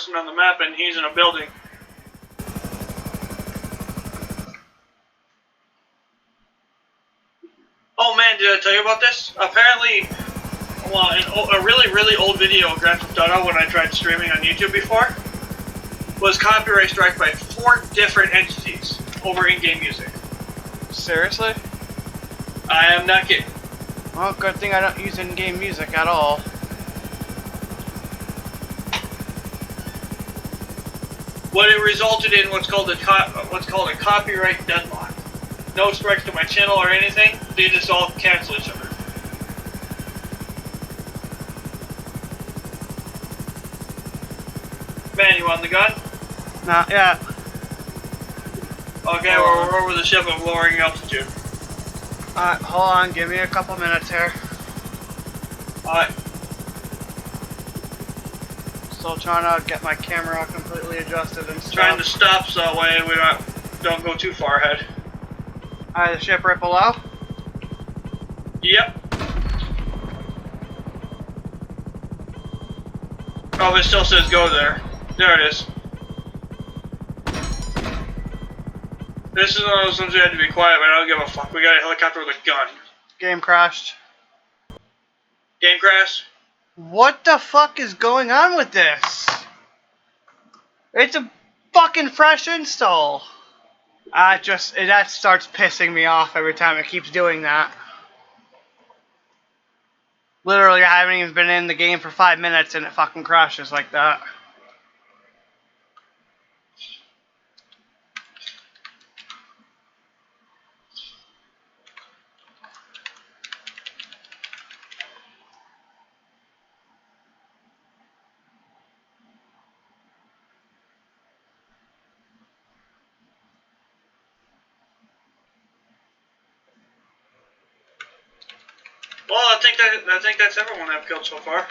person on the map, and he's in a building. Oh man, did I tell you about this? Apparently, well, a really, really old video of Grand Theft Auto when I tried streaming on YouTube before was copyright struck by 4 different entities over in-game music. Seriously? I am not kidding. Well, good thing I don't use in-game music at all. What it resulted in what's called a copyright deadlock. No strikes to my channel or anything. They just all cancel each other. Man, you want the gun? Not yet. Okay, we're over the ship of lowering altitude. Alright, hold on, give me a couple minutes here. Alright. Still trying to get my camera completely adjusted and stuff. Trying to stop so that way we don't go too far ahead. Alright, the ship right below? Yep. Oh, it still says go there. There it is. This is one of those ones we had to be quiet, but I don't give a fuck. We got a helicopter with a gun. Game crashed. Game crash? What the fuck is going on with this? It's a fucking fresh install. That starts pissing me off every time it keeps doing that. Literally, I haven't even been in the game for 5 minutes and it fucking crashes like that. Well, I think that's everyone I've killed so far.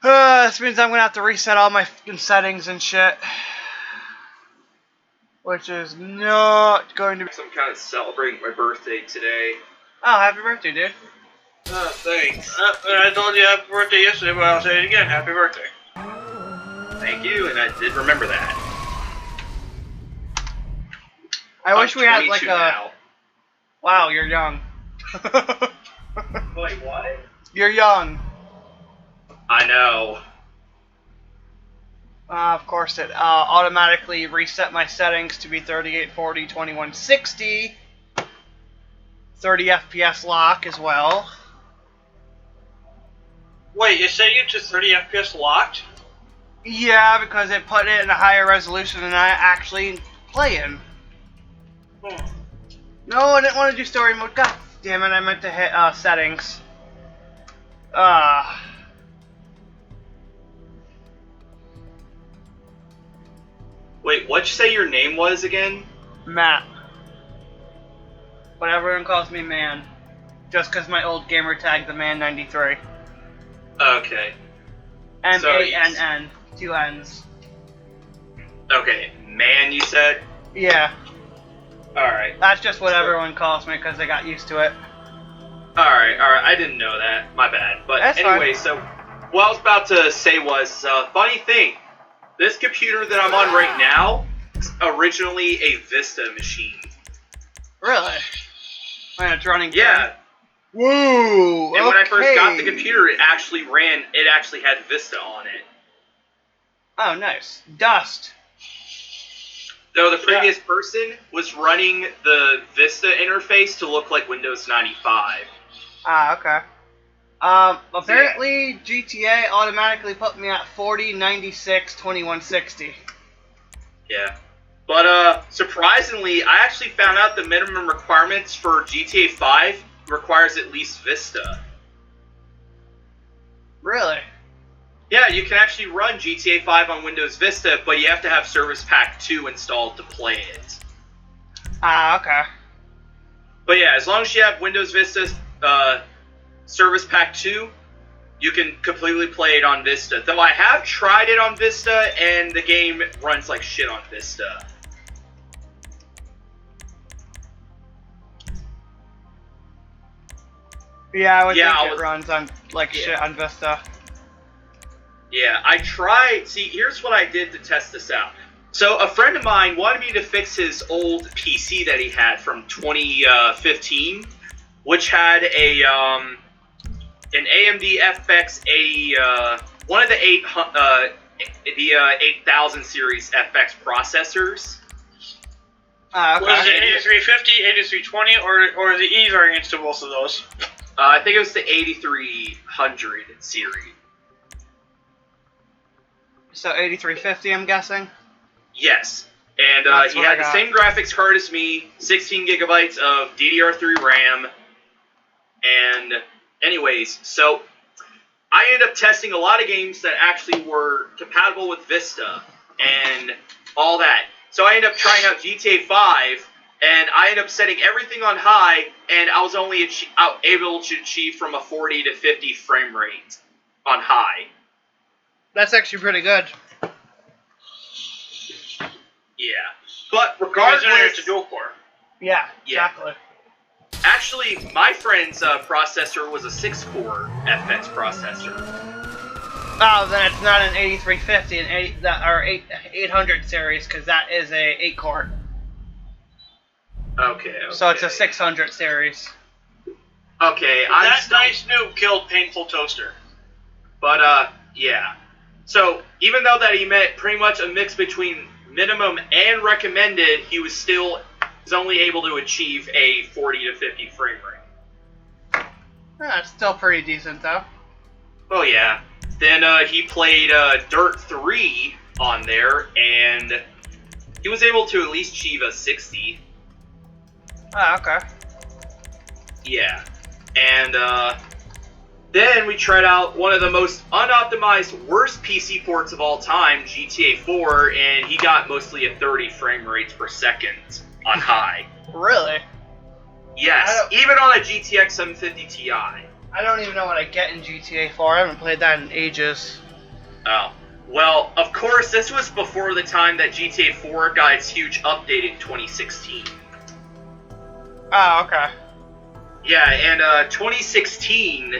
This means I'm gonna have to reset all my fucking settings and shit. Which is not going to be. So I'm kind of celebrating my birthday today. Oh, happy birthday, dude. Oh, thanks. I told you happy birthday yesterday, but I'll say it again. Happy birthday. Thank you, and I did remember that. I wish we had like a. Now. Wow, you're young. Wait, what? You're young. I know. Of course, it automatically reset my settings to be 3840, 2160, 30 FPS lock as well. Wait, it set you to 30 FPS locked? Yeah, because it put it in a higher resolution than I actually play in. No, I didn't want to do story mode. God damn it, I meant to hit settings. Wait, what'd you say your name was again? Matt. But everyone calls me Man. Just because my old gamer tag, the Man93. Okay. M-A-N-N. 2 N's. Okay, Man, you said? Yeah. Alright. That's just what everyone calls me because they got used to it. Alright, I didn't know that. My bad. But That's anyway, fine. so what I was about to say was, funny thing, this computer that I'm on right now is originally a Vista machine. Really? And it's running. Yeah. Woo! And when I first got the computer, it actually had Vista on it. Oh, nice. Dust. Though the previous person was running the Vista interface to look like Windows 95. Ah, okay. Apparently GTA automatically put me at 40, 96, 2160. Yeah. But, surprisingly, I actually found out the minimum requirements for GTA 5 requires at least Vista. Really? Yeah, you can actually run GTA 5 on Windows Vista, but you have to have Service Pack 2 installed to play it. Ah, okay. But yeah, as long as you have Windows Vista, Service Pack 2, you can completely play it on Vista. Though I have tried it on Vista, and the game runs like shit on Vista. Yeah, I would Yeah, think it runs on like shit on Vista. Yeah, I tried. See, here's what I did to test this out. So a friend of mine wanted me to fix his old PC that he had from 2015, which had a an AMD FX 80, one of the 8000 series FX processors. Okay. Was it 8350, 8320, or the E variants to both of those? I think it was the 8300 series. So 8350, I'm guessing. Yes, and That's he what I had the got. same graphics card as me, 16 gigabytes of DDR3 RAM, and anyways, so I ended up testing a lot of games that actually were compatible with Vista and all that. So I ended up trying out GTA 5, and I ended up setting everything on high, and I was only able to achieve from a 40 to 50 frame rate on high. That's actually pretty good. Yeah, but Regardless, regardless, it's a dual core. Yeah, Yeah. exactly. actually, my friend's processor was a 6-core FX processor. Oh, then it's not an 8350 and 800 series because that is a 8-core. Okay. So it's a 600 series. Okay, That nice noob killed Painful Toaster. But yeah. So even though that he met pretty much a mix between minimum and recommended, he was only able to achieve a 40 to 50 frame rate. Yeah, it's still pretty decent though. Oh yeah. Then he played Dirt 3 on there, and he was able to at least achieve a 60. Oh, okay. Yeah. And then we tried out one of the most unoptimized, worst PC ports of all time, GTA 4, and he got mostly a 30 frame rates per second on high. Really? Yes, even on a GTX 750 Ti. I don't even know what I get in GTA 4. I haven't played that in ages. Oh. Well, of course, this was before the time that GTA 4 got its huge update in 2016. Oh, okay. Yeah, and 2016,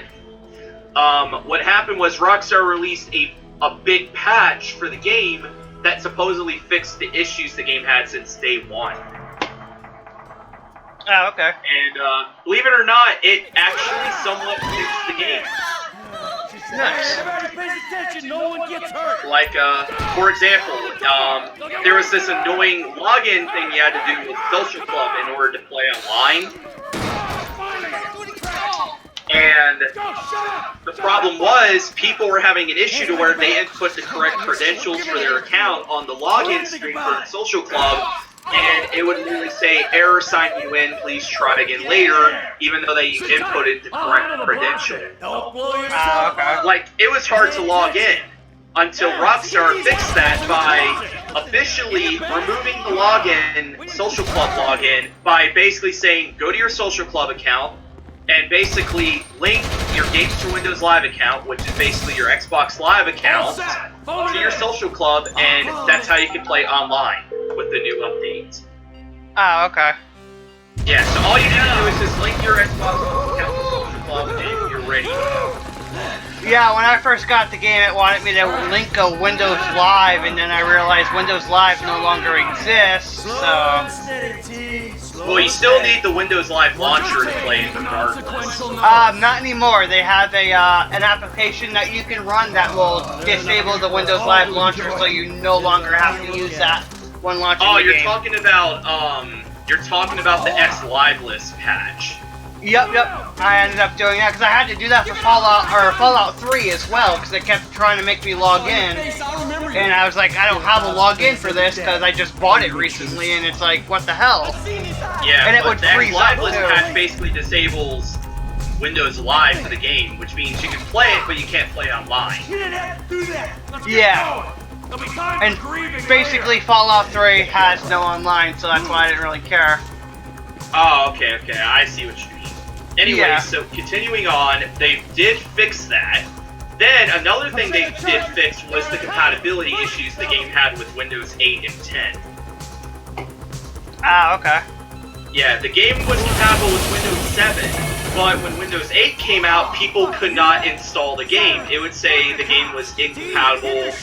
what happened was Rockstar released a big patch for the game that supposedly fixed the issues the game had since day one. Oh, okay. And believe it or not, it actually somewhat fixed the game. Nice. Everybody pays attention, no one gets hurt. Like, for example, there was this annoying login thing you had to do with Social Club in order to play online. And the problem was, people were having an issue to where they input the correct credentials for their account on the login screen for the Social Club, and it would literally say, error sign you in, please try again later, even though they inputted the correct credential. Don't blow yourself Oh, okay. up. Like, it was hard to log in, until Rockstar fixed that by officially removing the login, Social Club login, by basically saying, go to your Social Club account, and basically link your Games for Windows Live account, which is basically your Xbox Live account, to your Social Club, and that's how you can play online with the new updates. Oh, okay. Yeah, so all you need to do is just link your Xbox account to Social Club, and you're ready. Yeah, when I first got the game, it wanted me to link a Windows Live, and then I realized Windows Live no longer exists, so... Well, you still need the Windows Live launcher to play it regardless. Not anymore. They have an application that you can run that will disable the Windows Live launcher, so you no longer have to use that when launching Oh, the you're game. talking about the X Live List patch. Yep. I ended up doing that because I had to do that for Fallout 3 as well, because they kept trying to make me log in, and I was like, I don't have a login for this because I just bought it recently, and it's like, what the hell? Yeah, And it but would the X freeze Live up, List too. patch basically disables Windows Live for the game, which means you can play it, but you can't play online. You didn't have to do that. Let's get Yeah. going. There'll be time And for grieving basically later. Fallout 3 has no online, so that's why I didn't really care. Oh, okay, I see what you mean. Anyway, Yeah. so continuing on, they did fix that. Then another thing they did fix was the compatibility issues the game had with Windows 8 and 10. Ah, okay. Yeah, the game was compatible with Windows 7, But when Windows 8 came out, people could not install the game. It would say the game was incompatible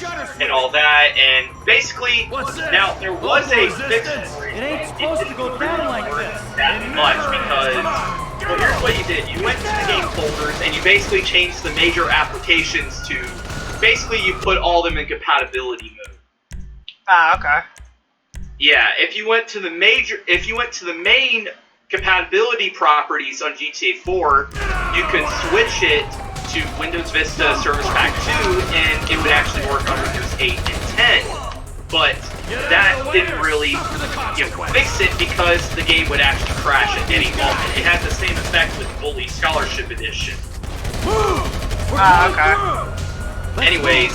and all that, and basically, now there was a fix for it. It ain't supposed to go down like this. That much because, well, here's what you did. You went to the game folders and you basically changed the major applications to, basically you put all of them in compatibility mode. Ah, okay. Yeah, if you went to the main compatibility properties on GTA 4, you can switch it to Windows Vista Service Pack 2, and it would actually work on Windows 8 and 10. But that didn't really fix it because the game would actually crash at any moment. It had the same effect with Bully Scholarship Edition. Ah, okay. Anyways,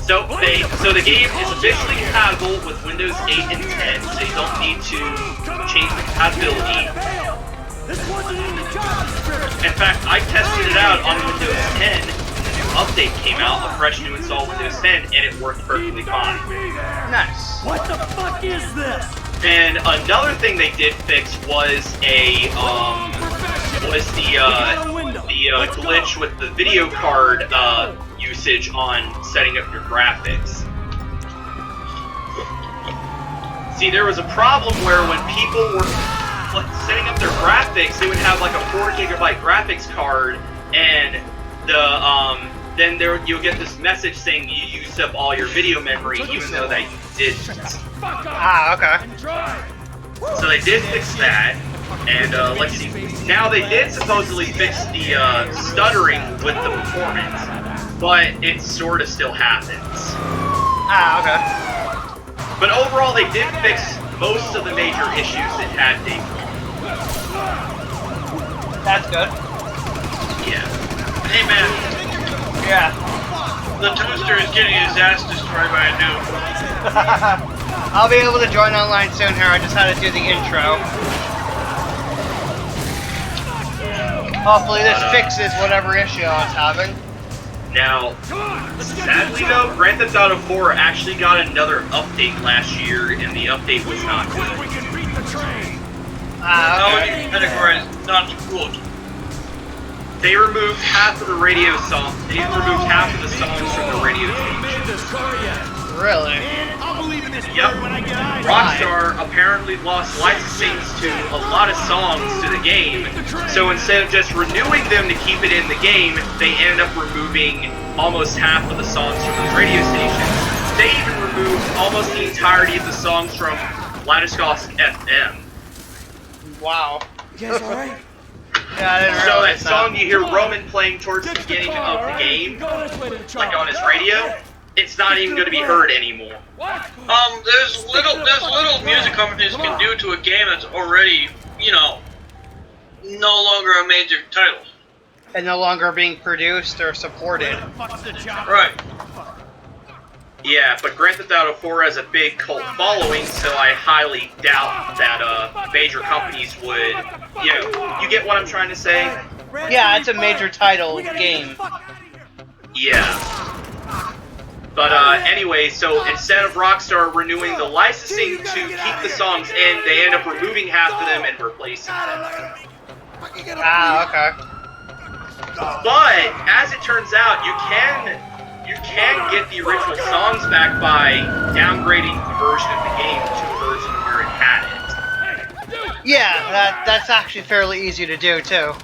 so the game is officially compatible with Windows 8 and 10, so you don't need to change the compatibility. This wasn't in the job description. In fact, I tested it out on Windows 10. The new update came out, a fresh new install Windows 10, and it worked perfectly fine. Nice. What the fuck is this? And another thing they did fix was the glitch with the video card usage on setting up your graphics. See, there was a problem where when people were setting up their graphics, they would have like a 4 GB graphics card, and then you'll get this message saying you used up all your video memory, even though that you didn't. Ah, okay. So they did fix that, and let's see. Now they did supposedly fix the stuttering with the performance, but it sort of still happens. Ah, okay. But overall, they did fix most of the major issues it had. That's good. Yeah. Hey man, Yeah. the toaster is getting his ass destroyed by a noob. I'll be able to join online soon here. I just had to do the intro. Hopefully this fixes whatever issue I was having. Now, sadly though, Grand Theft Auto 4 actually got another update last year, and the update was not good. Ah, How would okay. you categorize not good? They removed half of the radio song. They removed half of the songs from the radio station. Really? Yep. Rockstar apparently lost licensing to a lot of songs to the game, so instead of just renewing them to keep it in the game, they ended up removing almost half of the songs from those radio stations. They even removed almost the entirety of the songs from Lattice FM. Wow. You guys alright? Yeah, I didn't So that realize song you hear Roman playing towards the beginning of the game, like on his radio, it's not even going to be heard anymore. There's little music companies can do to a game that's already, no longer a major title. And no longer being produced or supported. Right. Yeah, but Grand Theft Auto 4 has a big cult following, so I highly doubt that major companies would, you get what I'm trying to say? Yeah, it's a major title game. Yeah. But anyway, so instead of Rockstar renewing the licensing to keep the songs in, they end up removing half of them and replacing them. Ah, okay. But as it turns out, you can get the original songs back by downgrading the version of the game to a version where it had it. Yeah, that's actually fairly easy to do too.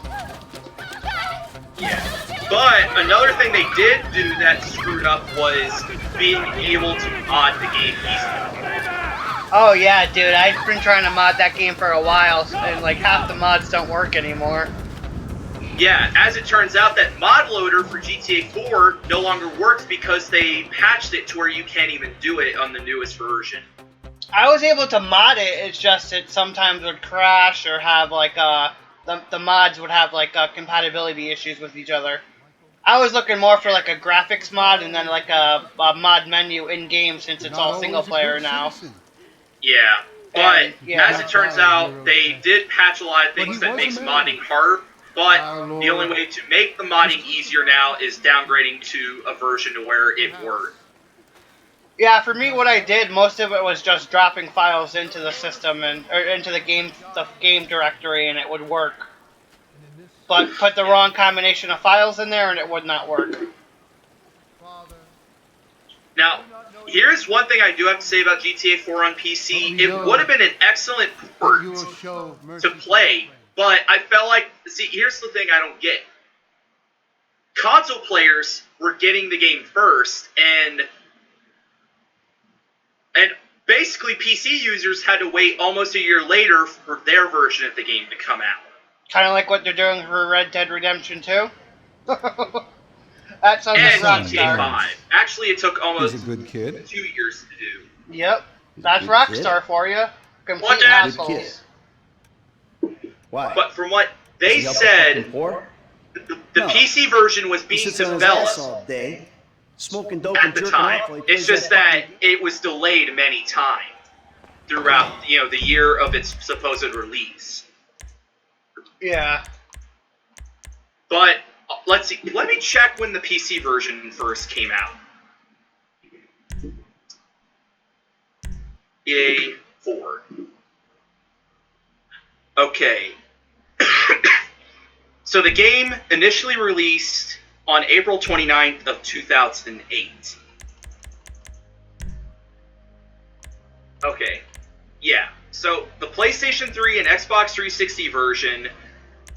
Yeah. But another thing they did do that screwed up was being able to mod the game easily. Oh yeah, dude, I've been trying to mod that game for a while, and like half the mods don't work anymore. Yeah, as it turns out, that mod loader for GTA 4 no longer works because they patched it to where you can't even do it on the newest version. I was able to mod it, it's just it sometimes would crash or have like the mods would have like compatibility issues with each other. I was looking more for like a graphics mod and then like a mod menu in game since it's all single player now. Yeah, but yeah. as it turns out, they did patch a lot of things that makes modding harder. But the only way to make the modding easier now is downgrading to a version to where it worked. Yeah, for me, what I did, most of it was just dropping files into the system or into the game directory, and it would work. but put the wrong combination of files in there and it would not work. Now, here's one thing I do have to say about GTA 4 on PC. It would have been an excellent port to play, but I felt like, see, here's the thing I don't get. Console players were getting the game first, and basically PC users had to wait almost a year later for their version of the game to come out. Kind of like what they're doing for Red Dead Redemption 2. That sounds And like GTA Rockstar. 5. Actually, it took almost He's a good kid. 2 years to do. Yep, that's Good Rockstar for you. Complete What the- assholes. Why? But from what they He helped said, fucking poor? the No. PC version was He being sits on his ass developed all day, smoking dope at and the jerking time. off while he It's plays just that fucking- it was delayed many times throughout, the year of its supposed release. Yeah. But let's see. Let me check when the PC version first came out. EA 4. Okay. So the game initially released on April 29th of 2008. Okay. Yeah. So the PlayStation 3 and Xbox 360 version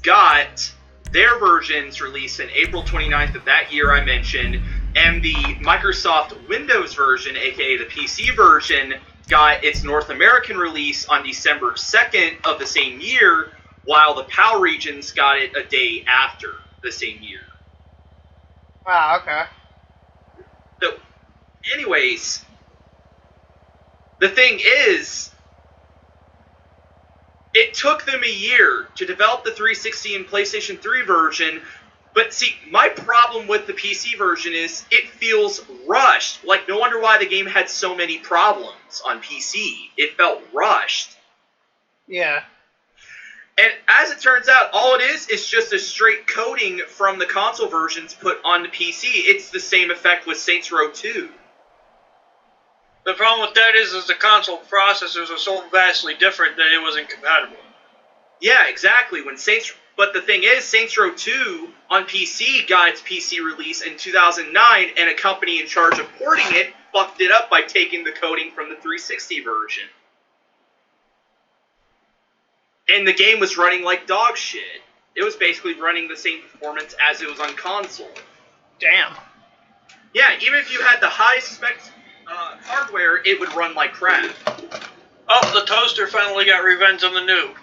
got their versions released in April 29th of that year I mentioned, and the Microsoft Windows version, aka the PC version, got its North American release on December 2nd of the same year, while the PAL regions got it a day after the same year. Ah, okay. So, anyways, the thing is, it took them a year to develop the 360 and PlayStation 3 version, but see, my problem with the PC version is it feels rushed. Like, no wonder why the game had so many problems on PC. It felt rushed. Yeah. And as it turns out, all it is just a straight coding from the console versions put on the PC. It's the same effect with Saints Row 2. The problem with that is the console processors are so vastly different that it wasn't compatible. Yeah, exactly. But the thing is, Saints Row 2 on PC got its PC release in 2009, and a company in charge of porting it fucked it up by taking the coding from the 360 version. And the game was running like dog shit. It was basically running the same performance as it was on console. Damn. Yeah, even if you had the highest spec hardware, it would run like crap. Oh, the toaster finally got revenge on the noob.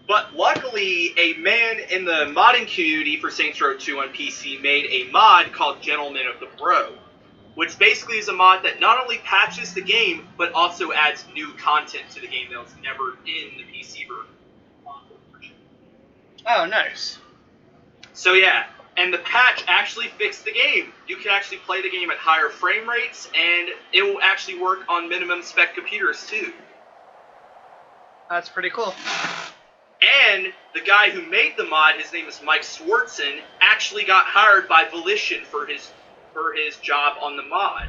But luckily, a man in the modding community for Saints Row 2 on PC made a mod called Gentlemen of the Bro, which basically is a mod that not only patches the game, but also adds new content to the game that was never in the PC version. Oh, nice. So yeah, and the patch actually fixed the game. You can actually play the game at higher frame rates, and it will actually work on minimum spec computers too. That's pretty cool. And the guy who made the mod, his name is Mike Swartzen, actually got hired by Volition for his job on the mod.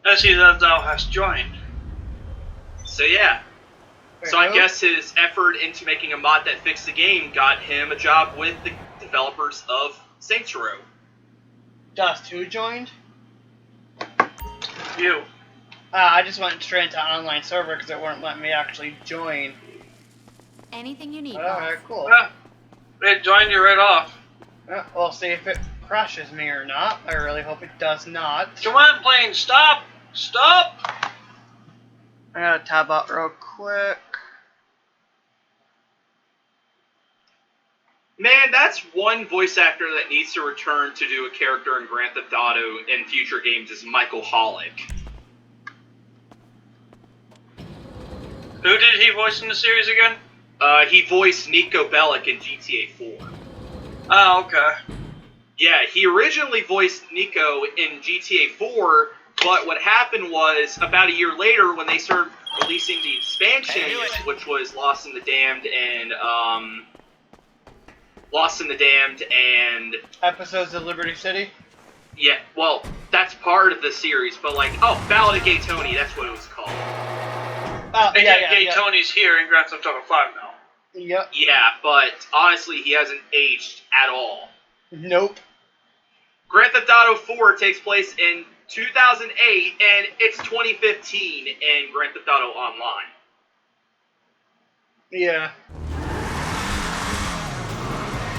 I see that thou hast joined. So yeah. So I guess his effort into making a mod that fixed the game got him a job with the developers of Saints Row. Dust, who joined? You. I just went straight to online server because it wouldn't let me actually join. Anything you need. Alright, cool. It joined you right off. We'll see if it crushes me or not. I really hope it does not. Come on, plane, stop! Stop! I gotta tab out real quick. Man, that's one voice actor that needs to return to do a character in Grand Theft Auto in future games is Michael Hollick. Who did he voice in the series again? He voiced Nico Bellic in GTA 4. Oh, okay. Yeah, he originally voiced Nico in GTA 4, but what happened was, about a year later, when they started releasing the expansion, which was Lost in the Damned and Episodes of Liberty City? yeah, well, that's part of the series, but like, Ballad of Gay Tony, that's what it was called. Oh, And yeah, yet yeah, Gay yeah. Tony's here in Grand Theft Auto 5 now. Yep. Yeah, but honestly, he hasn't aged at all. Nope. Grand Theft Auto 4 takes place in 2008, and it's 2015 in Grand Theft Auto Online. Yeah.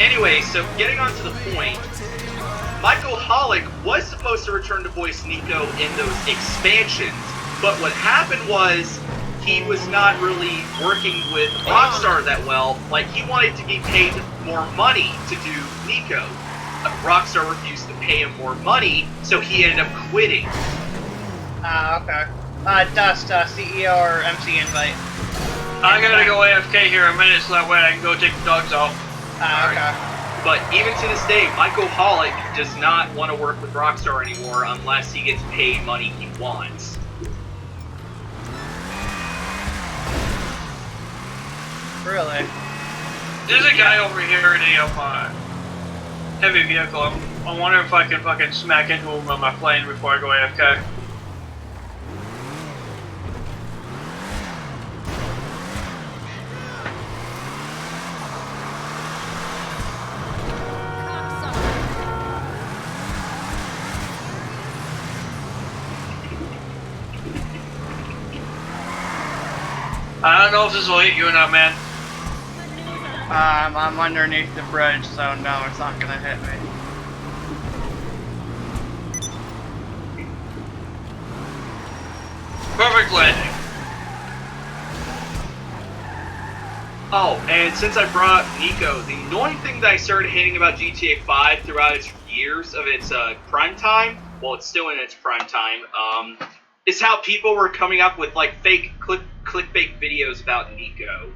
Anyway, so getting on to the point, Michael Hollick was supposed to return to voice Nico in those expansions, but what happened was he was not really working with Rockstar that well. Like, he wanted to be paid more money to do Nico. Rockstar refused to pay him more money, so he ended up quitting. Okay. Dust, CEO or MC invite. I gotta go AFK here a minute so that way I can go take the dogs out. Okay. But even to this day, Michael Hollick does not want to work with Rockstar anymore unless he gets paid money he wants. Really? There's a guy over here in a heavy vehicle. I wonder if I can fucking smack into him on my plane before I go AFK. I don't know if this will hit you or not, man. I'm underneath the bridge, so no, it's not gonna hit me. Perfect landing. Oh, and since I brought up Nico, the annoying thing that I started hating about GTA 5 throughout its years of its prime time, well, it's still in its prime time, is how people were coming up with like fake clickbait videos about Nico.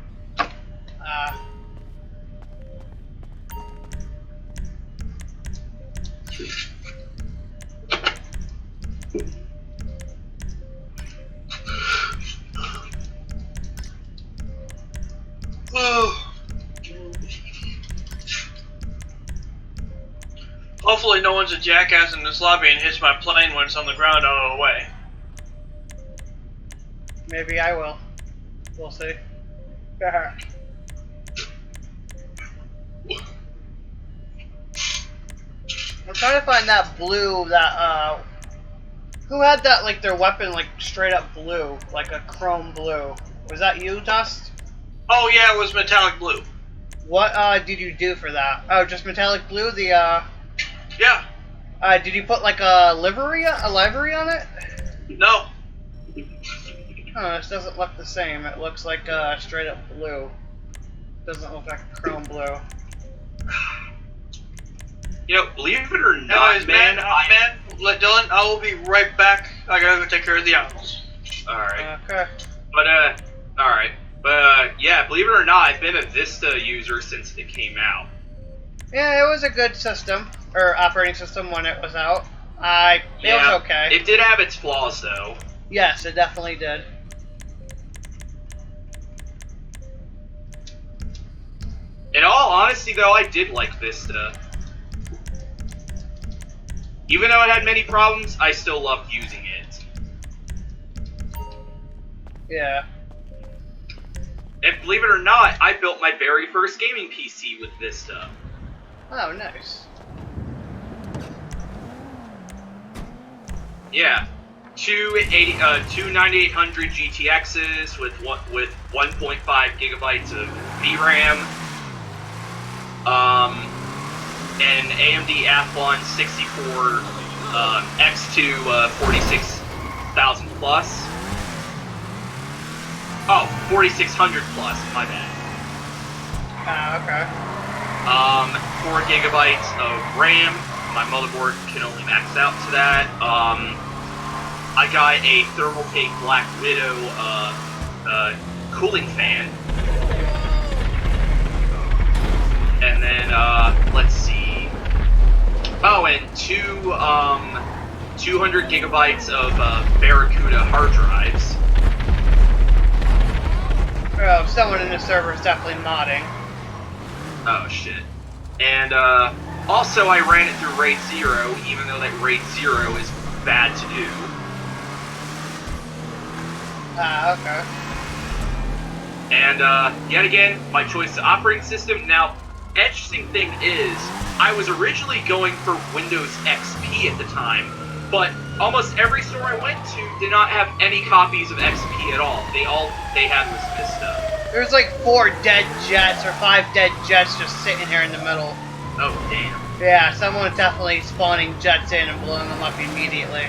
Hopefully no one's a jackass in this lobby and hits my plane when it's on the ground out of the way. Maybe I will. We'll see. I'm trying to find that blue, who had that, like, their weapon, like, straight up blue, like a chrome blue? Was that you, Dust? Oh yeah, it was metallic blue. What, did you do for that? Oh, just metallic blue, Yeah. did you put, like, a livery on it? No. Oh, this doesn't look the same. It looks like, straight up blue. Doesn't look like a chrome blue. You know, believe it or not, Anyways, man, Dylan, I will be right back. I gotta go take care of the animals. Alright. Okay. But, alright. But, yeah, believe it or not, I've been a Vista user since it came out. Yeah, it was a good system, or operating system when it was out. It was okay. It did have its flaws, though. Yes, it definitely did. In all honesty, though, I did like Vista. Even though it had many problems, I still loved using it. Yeah. And believe it or not, I built my very first gaming PC with Vista. Oh, nice. Yeah. Two 9800 GTXs with 1.5 gigabytes of VRAM. An AMD Athlon 64 X2 46,000 plus. Oh, 4600 plus, my bad. Okay. 4 gigabytes of RAM. My motherboard can only max out to that. I got a Thermaltake Black Widow cooling fan. And then, let's see. Oh, and two 200 gigabytes of Barracuda hard drives. Oh, someone in the server is definitely modding. Oh, shit. And, also I ran it through RAID 0, even though that RAID 0 is bad to do. Okay. And yet again, my choice of operating system. Now, interesting thing is, I was originally going for Windows XP at the time, but almost every store I went to did not have any copies of XP at all. They had was Vista. There's like 4 dead jets or 5 dead jets just sitting here in the middle. Oh damn. Yeah, someone's definitely spawning jets in and blowing them up immediately.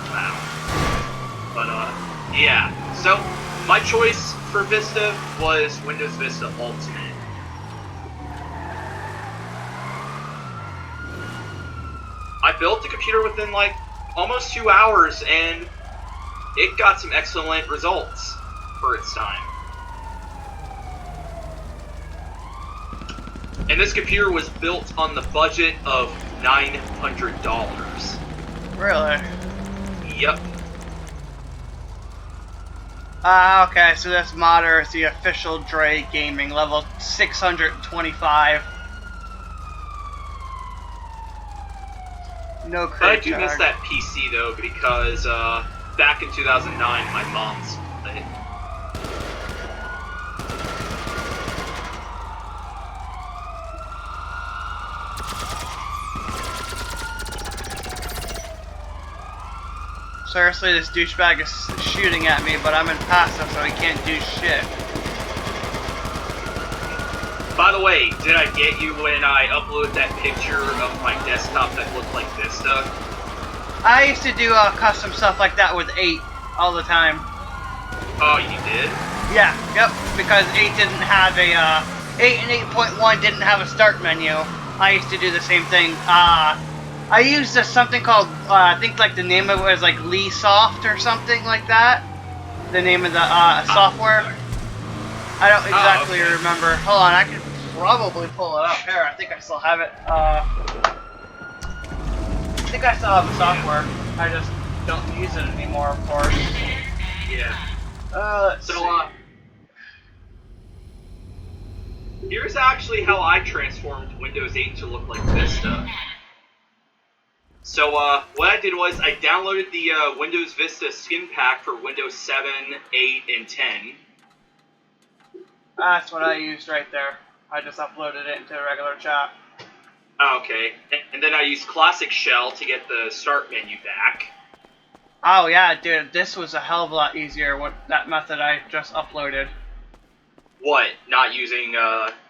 Wow. But yeah. So my choice for Vista was Windows Vista Ultimate. I built the computer within like almost 2 hours, and it got some excellent results for its time. And this computer was built on the budget of $900. Really? Yep. Okay, so this modder is the official Dre Gaming, level 625. No But I credit do miss tag. that PC though, because back in 2009, my mom's it. Seriously, this douchebag is shooting at me, but I'm in passive, so he can't do shit. By the way, did I get you when I uploaded that picture of my desktop that looked like Vista? I used to do custom stuff like that with 8 all the time. Oh, you did? Yeah, yep, because 8 didn't have a, 8 and 8.1 didn't have a start menu. I used to do the same thing. I used something called, I think like the name of it was like Lee Soft or something like that. The name of the software. I don't exactly remember. Hold on, I can probably pull it up here. I think I still have it. I think I still have the software. I just don't use it anymore, of course. Yeah. Let's see. So, here's actually how I transformed Windows 8 to look like Vista. So, what I did was I downloaded the Windows Vista skin pack for Windows 7, 8, and 10. That's what I used right there. I just uploaded it into a regular chat. Okay, and then I used Classic Shell to get the start menu back. Oh yeah, dude, this was a hell of a lot easier with that method I just uploaded. What? Not using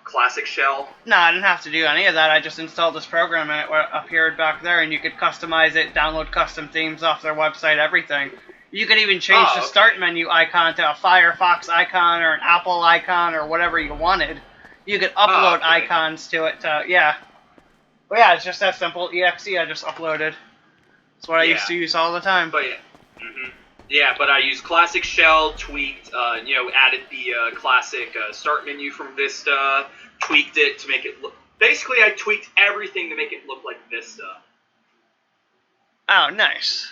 Classic Shell? No, I didn't have to do any of that. I just installed this program and it appeared back there, and you could customize it, download custom themes off their website, everything. You could even change the start menu icon to a Firefox icon or an Apple icon or whatever you wanted. You could upload icons to it to, yeah. But yeah, it's just that simple. EXE I just uploaded. That's what I used to use all the time. But yeah. Yeah, but I used Classic Shell, tweaked, added the classic start menu from Vista, tweaked it to make it look... Basically, I tweaked everything to make it look like Vista. Oh, nice.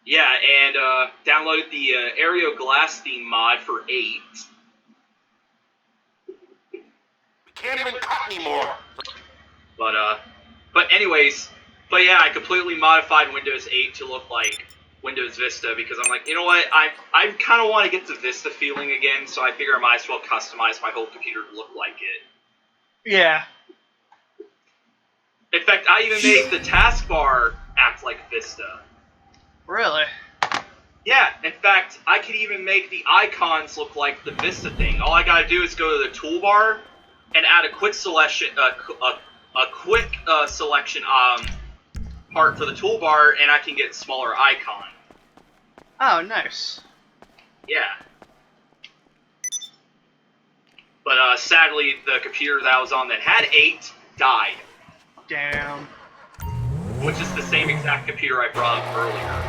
Yeah, and downloaded the Aereo Glass theme mod for 8. We can't even cut anymore. But anyways, yeah, I completely modified Windows 8 to look like Windows Vista, because I'm like, you know what, I kind of want to get the Vista feeling again, so I figure I might as well customize my whole computer to look like it. Yeah. In fact, I even made the taskbar act like Vista. Really? Yeah, in fact, I could even make the icons look like the Vista thing. All I gotta do is go to the toolbar and add a quick selection, selection part for the toolbar, and I can get a smaller icon. Oh, nice. Yeah. But sadly, the computer that I was on that had 8 died. Damn. Which is the same exact computer I brought up earlier.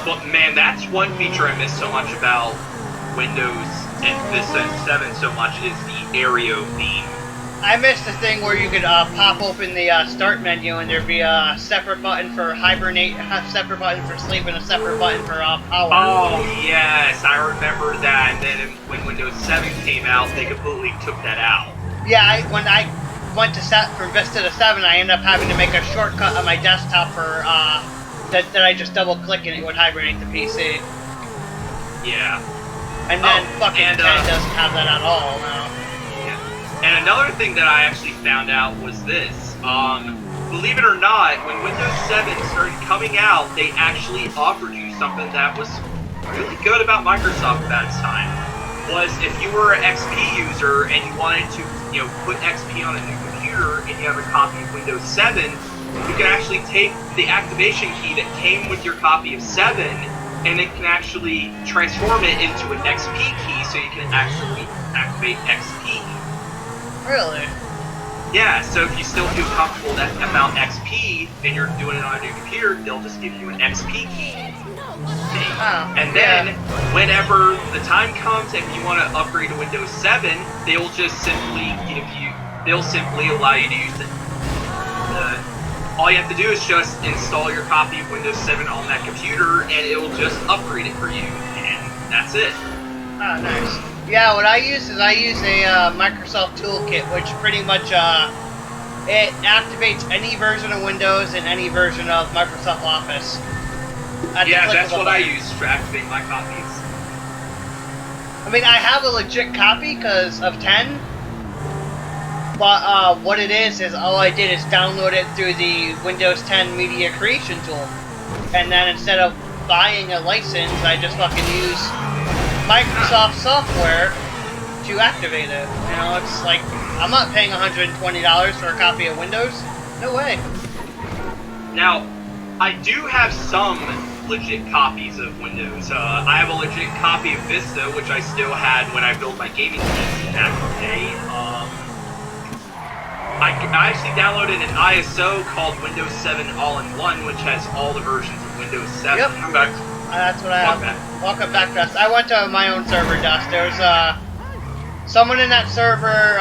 But man, that's one feature I miss so much about Windows and Vista and 7 so much is the Aereo theme. I missed the thing where you could pop open the start menu and there'd be a separate button for hibernate, a separate button for sleep, and a separate button for power. Oh yes, I remember that. And then when Windows 7 came out, they completely took that out. Yeah, when I went to from Vista to 7, I ended up having to make a shortcut on my desktop for that I just double click and it would hibernate the PC. Yeah. And then Oh, fucking and, 10 doesn't have that at all now. Yeah. And another thing that I actually found out was this. Believe it or not, when Windows 7 started coming out, they actually offered you something that was really good about Microsoft at that time. Was if you were an XP user and you wanted to, put XP on a new computer and you have a copy of Windows 7, you can actually take the activation key that came with your copy of 7 and it can actually transform it into an XP key so you can actually activate XP. Really? Yeah, so if you still feel comfortable about XP and you're doing it on a new computer, they'll just give you an XP key. Oh, And then, whenever the time comes and you want to upgrade to Windows 7, they'll just simply allow you to use it. All you have to do is just install your copy of Windows 7 on that computer, and it will just upgrade it for you, and that's it. Oh, nice. Yeah, what I use is a Microsoft Toolkit, which pretty much it activates any version of Windows and any version of Microsoft Office. Yeah, that's what I use to activate my copies. I mean, I have a legit copy because of 10, but what it is all I did is download it through the Windows 10 Media Creation tool, and then instead of buying a license, I just fucking use Microsoft software to activate it. It's like, I'm not paying $120 for a copy of Windows. No way. Now, I do have some legit copies of Windows. I have a legit copy of Vista, which I still had when I built my gaming PC back in the day. I actually downloaded an ISO called Windows 7 All-in-One, which has all the versions of Windows 7. Yep. I'm back. That's what I have. Welcome back, Dust. I went to my own server, Dust. There's someone in that server,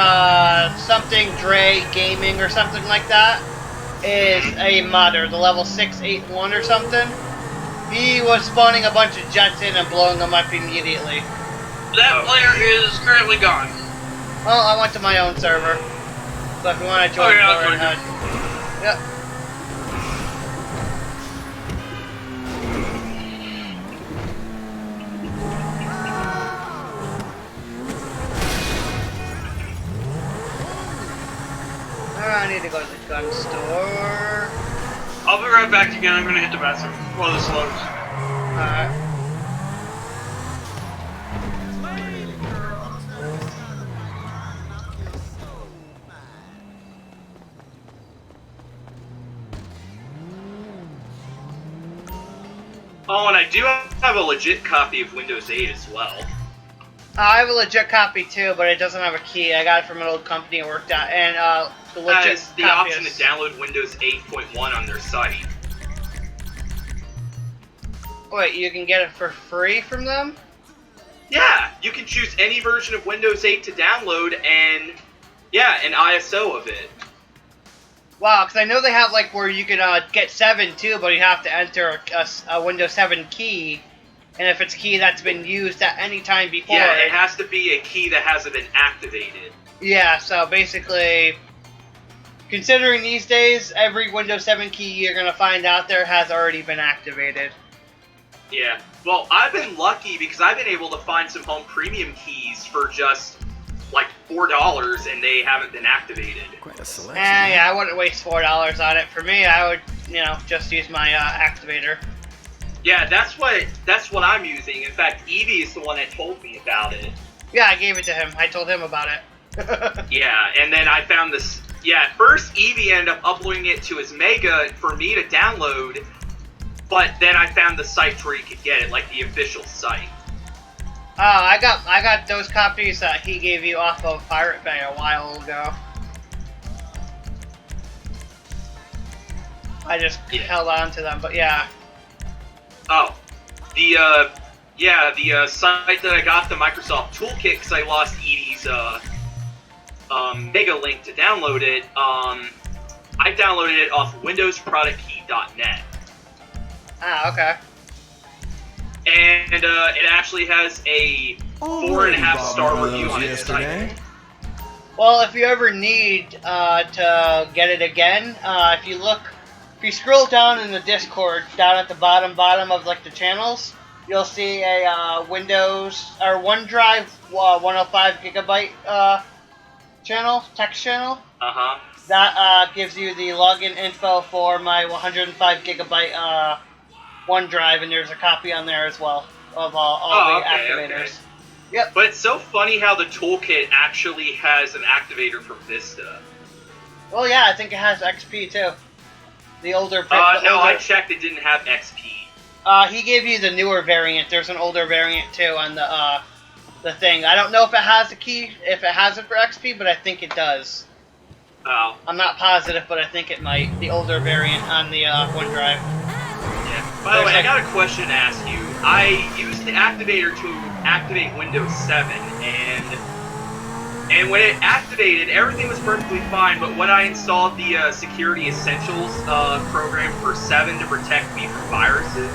something Dre Gaming or something like that, is a modder, the level 681 or something. He was spawning a bunch of jets in and blowing them up immediately. That player is currently gone. Well, I went to my own server. So if you want to join, I'll go join ahead. Yep. I need to go to the gun store. I'll be right back again. I'm gonna hit the bathroom while this loads. Alright. Oh, and I do have a legit copy of Windows 8 as well. I have a legit copy too, but it doesn't have a key. I got it from an old company I worked at, and the legit Has the copy option is... to download Windows 8.1 on their site. Wait, you can get it for free from them? Yeah, you can choose any version of Windows 8 to download, and yeah, an ISO of it. Wow, because I know they have like where you can get 7 too, but you have to enter a Windows 7 key, and if it's a key that's been used at any time before... Yeah, it has to be a key that hasn't been activated. Yeah, so basically, considering these days, every Windows 7 key you're going to find out there has already been activated. Yeah, well, I've been lucky because I've been able to find some home premium keys for just like $4, and they haven't been activated. Quite a selection. Yeah, I wouldn't waste $4 on it. For me, I would, just use my activator. Yeah, that's what I'm using. In fact, Evie is the one that told me about it. Yeah, I gave it to him. I told him about it. Yeah, and then I found this. Yeah, at first Evie ended up uploading it to his Mega for me to download, but then I found the sites where you could get it, like the official site. I got those copies that he gave you off of Pirate Bay a while ago. I just held on to them, but yeah. Oh, the site that I got the Microsoft Toolkit because I lost Edie's Mega link to download it. I downloaded it off WindowsProductKey.net. Ah, okay. And it actually has a 4.5-star review on its site. Well, if you ever need to get it again, if you scroll down in the Discord, down at the bottom of like the channels, you'll see a Windows or OneDrive 105 gigabyte channel, text channel. Uh-huh. That gives you the login info for my 105 gigabyte OneDrive, and there's a copy on there as well of all the activators. Okay. Yep. But it's so funny how the toolkit actually has an activator for Vista. Well, yeah, I think it has XP too. The older. No, I checked. It didn't have XP. He gave you the newer variant. There's an older variant too on the thing. I don't know if it has a key, if it has it for XP, but I think it does. Oh. I'm not positive, but I think it might. The older variant on the OneDrive. Yeah. By the way, I got a question to ask you. I used the activator to activate Windows 7, and when it activated, everything was perfectly fine. But when I installed the Security Essentials program for 7 to protect me from viruses,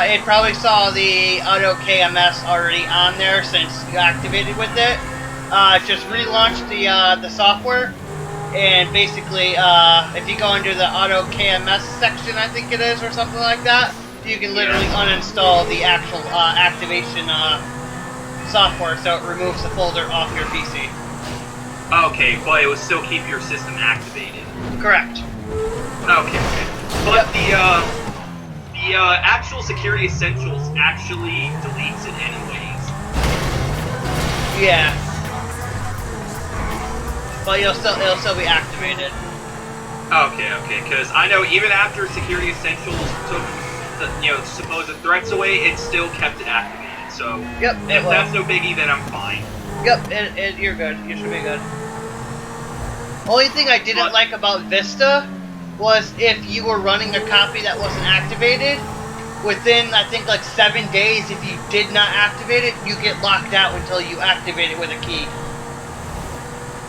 it probably saw the Auto KMS already on there since you activated with it. Just relaunched the software, and basically, if you go under the Auto KMS section, I think it is, or something like that, you can literally uninstall the actual activation software, so it removes the folder off your PC. okay, but it will still keep your system activated. Correct. Okay. But the actual Security Essentials actually deletes it anyways. Yeah. But it'll still be activated. Okay, because I know even after Security Essentials took the supposed threats away, it still kept it activated. So Yep. if that's no biggie, then I'm fine. Yep. You're good. You should be good. Only thing I didn't like about Vista was if you were running a copy that wasn't activated, within I think like 7 days, if you did not activate it, you get locked out until you activate it with a key.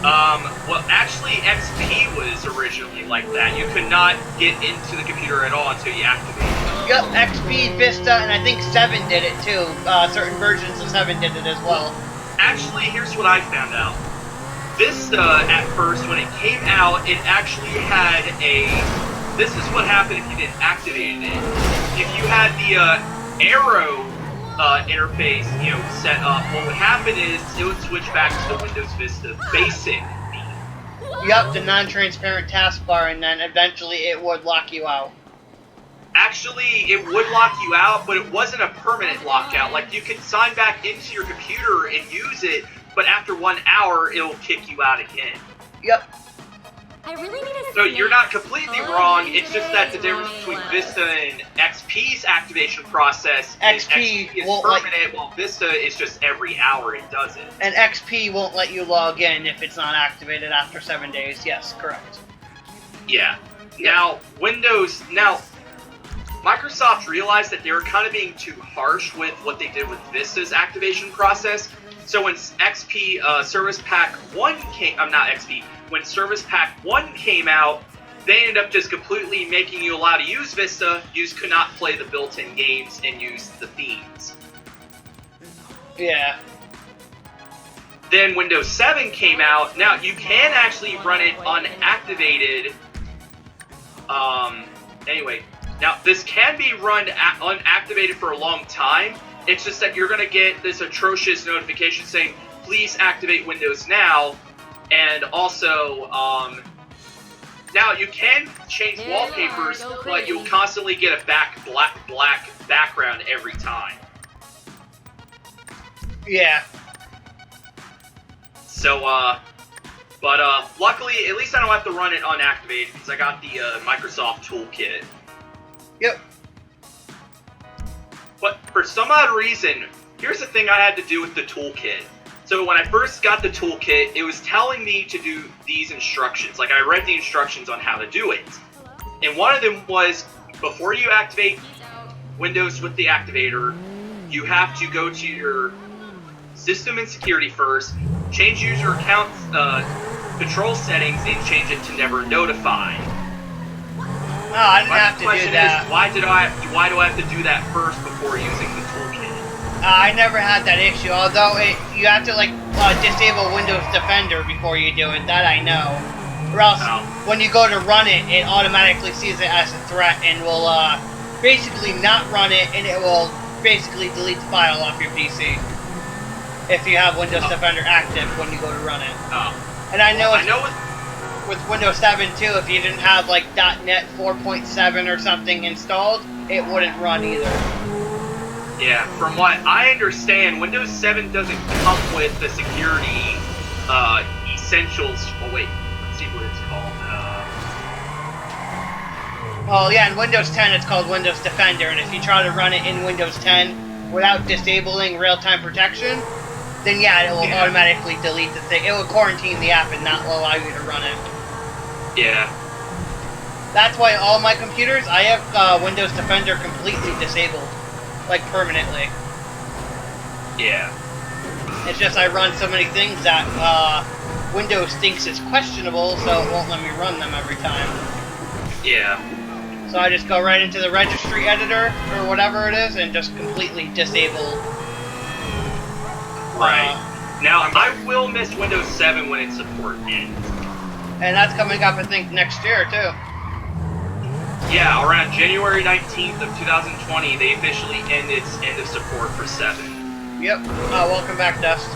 Well, actually, XP was originally like that. You could not get into the computer at all until you activated it. Yep, XP, Vista, and I think 7 did it too. Certain versions of 7 did it as well. Actually, here's what I found out. Vista, at first, when it came out, it actually had a... This is what happened if you didn't activate it. If you had the Arrow interface, set up, what would happen is it would switch back to the Windows Vista Basic. Yep, the non-transparent taskbar, and then eventually it would lock you out. Actually, it would lock you out, but it wasn't a permanent lockout. Like, you could sign back into your computer and use it, but after 1 hour, it'll kick you out again. Yep. I really need a So you're not completely wrong, it's just that the difference between Vista and XP's activation process is XP is won't permanent, while Vista is just every hour it does it. And XP won't let you log in if it's not activated after 7 days. Yes, correct. Yeah. Now, Microsoft realized that they were kind of being too harsh with what they did with Vista's activation process. So when XP Service Pack 1 came, when Service Pack 1 came out, they ended up just completely making you allowed to use Vista. You just could not play the built-in games and use the themes. Yeah. Then Windows 7 came out. Now, you can actually run it unactivated. Anyway, now this can be run unactivated for a long time. It's just that you're going to get this atrocious notification saying, please activate Windows now. And also, now you can change wallpapers, but you'll constantly get a black background every time. Yeah. So, but luckily, at least I don't have to run it unactivated because I got the Microsoft Toolkit. Yep. But for some odd reason, here's the thing I had to do with the toolkit. So when I first got the toolkit, it was telling me to do these instructions. Like, I read the instructions on how to do it. And one of them was, before you activate Windows with the activator, you have to go to your system and security first, change user account control settings, and change it to never notify. No, I didn't have to do that. Is, why do I have to do that first before using the toolkit? I never had that issue, although you have to like disable Windows Defender before you do it, that I know. Or else, when you go to run it, it automatically sees it as a threat and will basically not run it, and it will basically delete the file off your PC. If you have Windows Defender active when you go to run it. And I know, with Windows 7 too, if you didn't have like .NET 4.7 or something installed, it wouldn't run either. Yeah, from what I understand, Windows 7 doesn't come with the security essentials. Oh wait, let's see what it's called. Oh yeah, in Windows 10 it's called Windows Defender, and if you try to run it in Windows 10 without disabling real-time protection, then yeah, it will automatically delete the thing. It will quarantine the app and not allow you to run it. Yeah. That's why all my computers, I have Windows Defender completely disabled. Like, permanently. Yeah. It's just I run so many things that Windows thinks is questionable, so it won't let me run them every time. Yeah. So I just go right into the registry editor, or whatever it is, and just completely disable. Right. Now, I will miss Windows 7 when its support ends. And that's coming up, I think, next year, too. Yeah, around January 19th of 2020, they officially end its end of support for 7. Yep. Welcome back, Dust.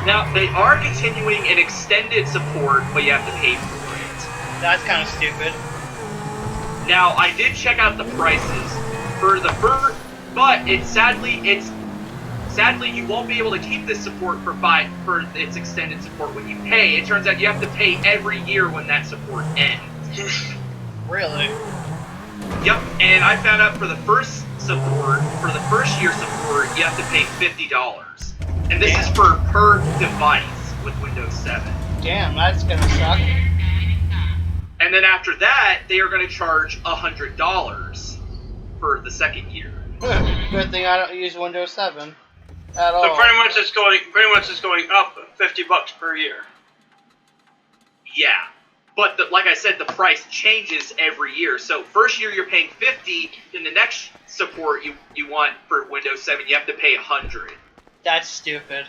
Now, they are continuing an extended support, but you have to pay for it. That's kind of stupid. Now, I did check out the prices for the first, but sadly you won't be able to keep this support for its extended support when you pay. It turns out you have to pay every year when that support ends. Really? Yep, and I found out for the first year support, you have to pay $50. And this is for per device with Windows 7. Damn, that's gonna suck. And then after that, they are going to charge $100 for the second year. Good thing I don't use Windows 7 at all. So pretty much it's going up $50 per year. Yeah. But like I said, the price changes every year. So first year you're paying $50, then the next support you want for Windows 7, you have to pay $100. That's stupid.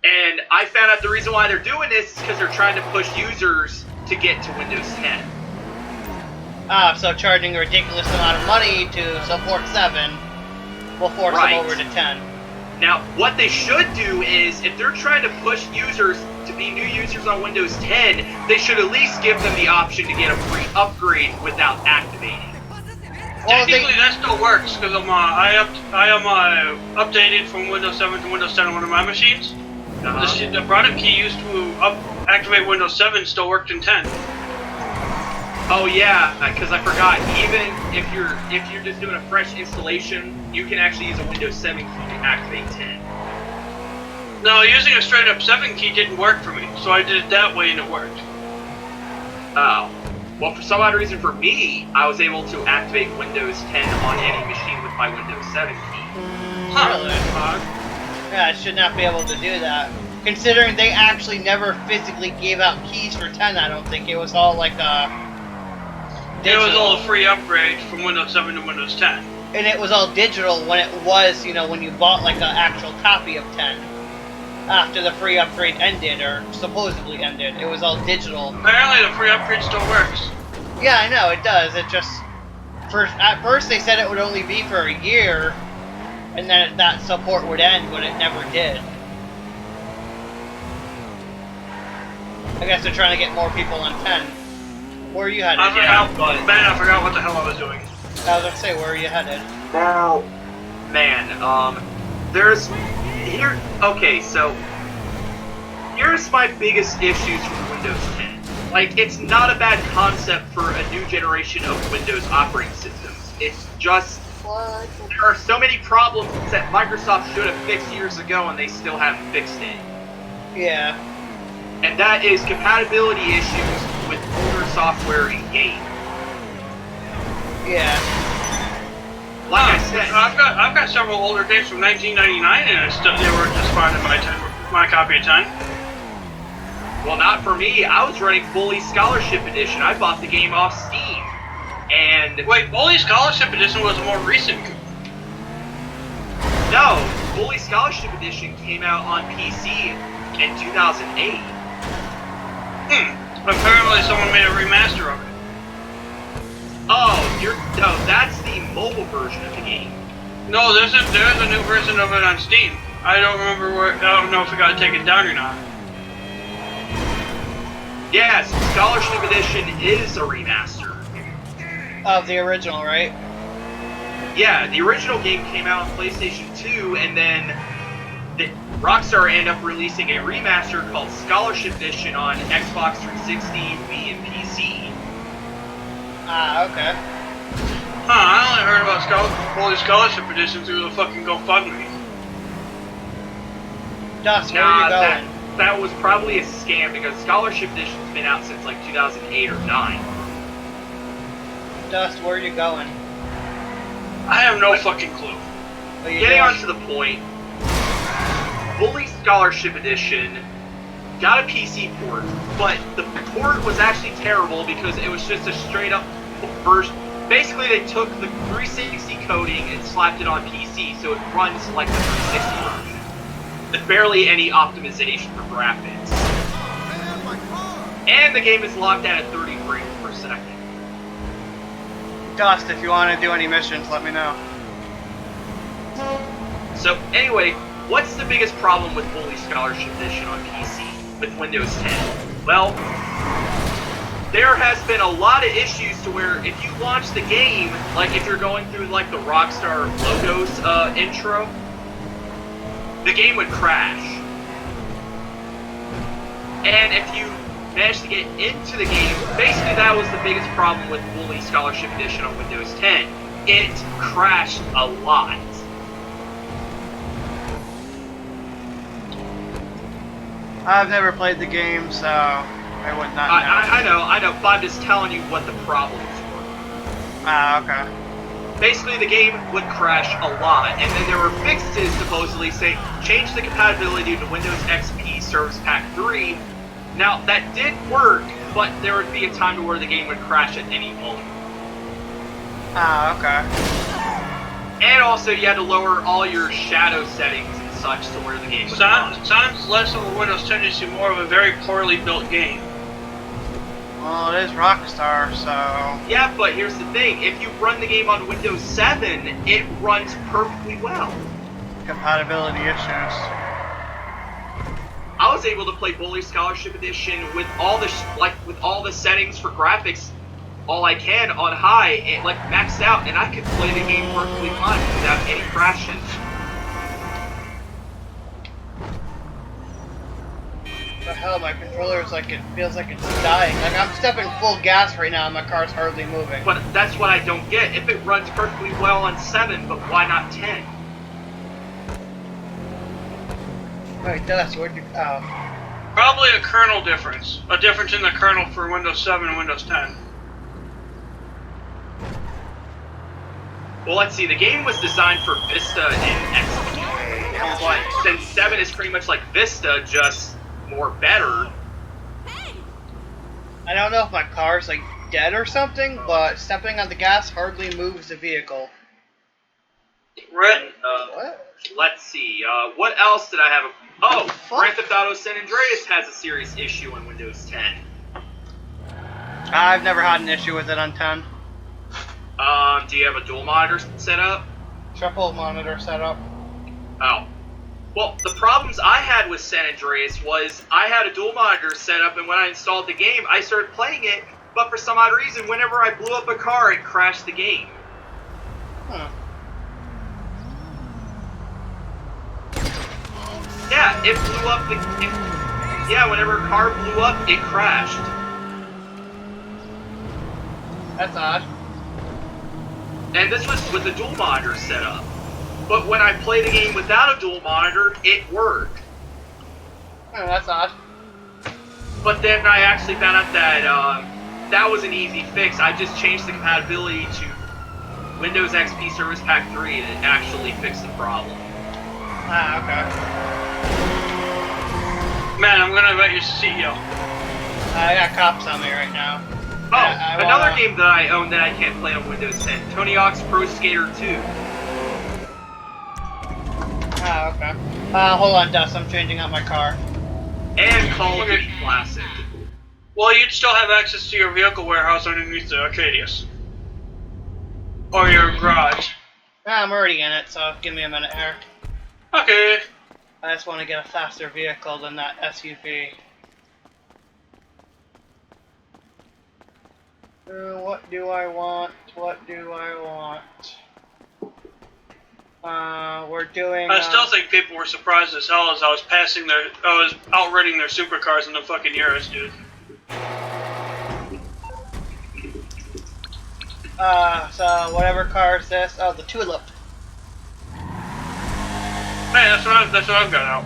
And I found out the reason why they're doing this is because they're trying to push users to get to Windows 10. So charging a ridiculous amount of money to support 7 will force them over to 10. Now, what they should do is, if they're trying to push users to be new users on Windows 10, they should at least give them the option to get a free upgrade without activating. Well, Technically, that still works because I am updated from Windows 7 to Windows 10 on one of my machines. The product key used to activate Windows 7 still worked in 10. Oh yeah, because I forgot. Even if you're just doing a fresh installation, you can actually use a Windows 7 key to activate 10. No, using a straight up 7 key didn't work for me, so I did it that way and it worked. Oh. Well, for some odd reason for me, I was able to activate Windows 10 on any machine with my Windows 7 key. Really? Yeah, I should not be able to do that. Considering they actually never physically gave out keys for 10, I don't think. It was all like It was all a free upgrade from Windows 7 to Windows 10. And it was all digital when it was, when you bought like an actual copy of 10. After the free upgrade ended, or supposedly ended. It was all digital. Apparently the free upgrade still works. Yeah, I know, it does. It just... At first they said it would only be for a year, and then that support would end, but it never did. I guess they're trying to get more people on 10. Where are you headed? I forgot what the hell I was doing. I was gonna say, where are you headed? Now, man, okay, so here's my biggest issues with Windows 10. Like, it's not a bad concept for a new generation of Windows operating systems. It's just, there are so many problems that Microsoft should have fixed years ago and they still haven't fixed it. Yeah. And that is compatibility issues with older software in game. Yeah. Like I said, I've got several older games from 1999 and they were just fine in my copy of 10. Well, not for me. I was running Bully Scholarship Edition. I bought the game off Steam. And wait, Bully Scholarship Edition was more recent. No, Bully Scholarship Edition came out on PC in 2008. Apparently someone made a remaster of it. Oh, no, that's the mobile version of the game. No, there's a new version of it on Steam. I don't know if it got taken down or not. Yes, Scholarship Edition is a remaster. Of the original, right? Yeah, the original game came out on PlayStation 2, and then Rockstar ended up releasing a remaster called Scholarship Edition on Xbox 360, Wii, and PC. Ah, okay. I only heard about Bully Scholarship Edition through the fucking GoFundMe. Dust, where are you going? That was probably a scam because Scholarship Edition's been out since like 2008 or 9. Dust, where are you going? I have no fucking clue. What are you Getting doing? on to the point, Bully Scholarship Edition got a PC port, but the port was actually terrible because it was just a straight up version. Basically, they took the 360 coding and slapped it on PC, so it runs like the 360 version. With barely any optimization for graphics. And the game is locked at 30 frames per second. Dust, if you want to do any missions, let me know. So anyway, what's the biggest problem with Bully Scholarship Edition on PC with Windows 10? Well, there has been a lot of issues to where if you launch the game, like if you're going through like the Rockstar Logos intro, the game would crash. And if you managed to get into the game, basically that was the biggest problem with Bully Scholarship Edition on Windows 10. It crashed a lot. I've never played the game, so I would not know. I know, but I'm just telling you what the problems were. Ah, okay. Basically, the game would crash a lot, and then there were fixes supposedly saying change the compatibility to Windows XP Service Pack 3. Now, that did work, but there would be a time where the game would crash at any moment. Ah, okay. And also, you had to lower all your shadow settings and such to where the game would run. Sounds less of a Windows 10 issue, more of a very poorly built game. Well, it is Rockstar, so... Yeah, but here's the thing. If you run the game on Windows 7, it runs perfectly well. Compatibility issues. I was able to play Bully Scholarship Edition with all the with all the settings for graphics, all I can on high, and like maxed out, and I could play the game perfectly fine without any crashes. The hell, my controller is like, it feels like it's dying. Like, I'm stepping full gas right now and my car's hardly moving. But that's what I don't get. If it runs perfectly well on 7, but why not 10? Wait, Dust, where'd you... Oh. Probably a kernel difference. A difference in the kernel for Windows 7 and Windows 10. Well, let's see. The game was designed for Vista and XP. But since 7 is pretty much like Vista, just more better. I don't know if my car's, like, dead or something, but stepping on the gas hardly moves the vehicle. Right? What? Let's see. What else did I have? Oh, Fuck. Grand Theft Auto San Andreas has a serious issue on Windows 10. I've never had an issue with it on 10. Do you have a dual monitor set up? Triple monitor setup. Oh. Well, the problems I had with San Andreas was I had a dual monitor set up, and when I installed the game, I started playing it, but for some odd reason, whenever I blew up a car, it crashed the game. Huh. Yeah, it blew up yeah, whenever a car blew up, it crashed. That's odd. And this was with the dual monitor set up. But when I played the game without a dual monitor, it worked. Oh, that's odd. But then I actually found out that that was an easy fix. I just changed the compatibility to Windows XP Service Pack 3 and it actually fixed the problem. Ah, okay. Man, I'm gonna invite your CEO. I got cops on me right now. Oh, I another wanna- game that I own that I can't play on Windows 10. Tony Hawk's Pro Skater 2. Oh, okay. Hold on, Dust. I'm changing out my car. And Call of Duty Classic. Well, you'd still have access to your vehicle warehouse underneath the Arcadius. Or your garage. I'm already in it, so give me a minute here. Okay. I just want to get a faster vehicle than that SUV. What do I want? What do I want? We're doing. I still think people were surprised as hell as I was outrunning their supercars in the fucking Euros, dude. So whatever car is this? Oh, the Tulip. Hey, that's what I've got out.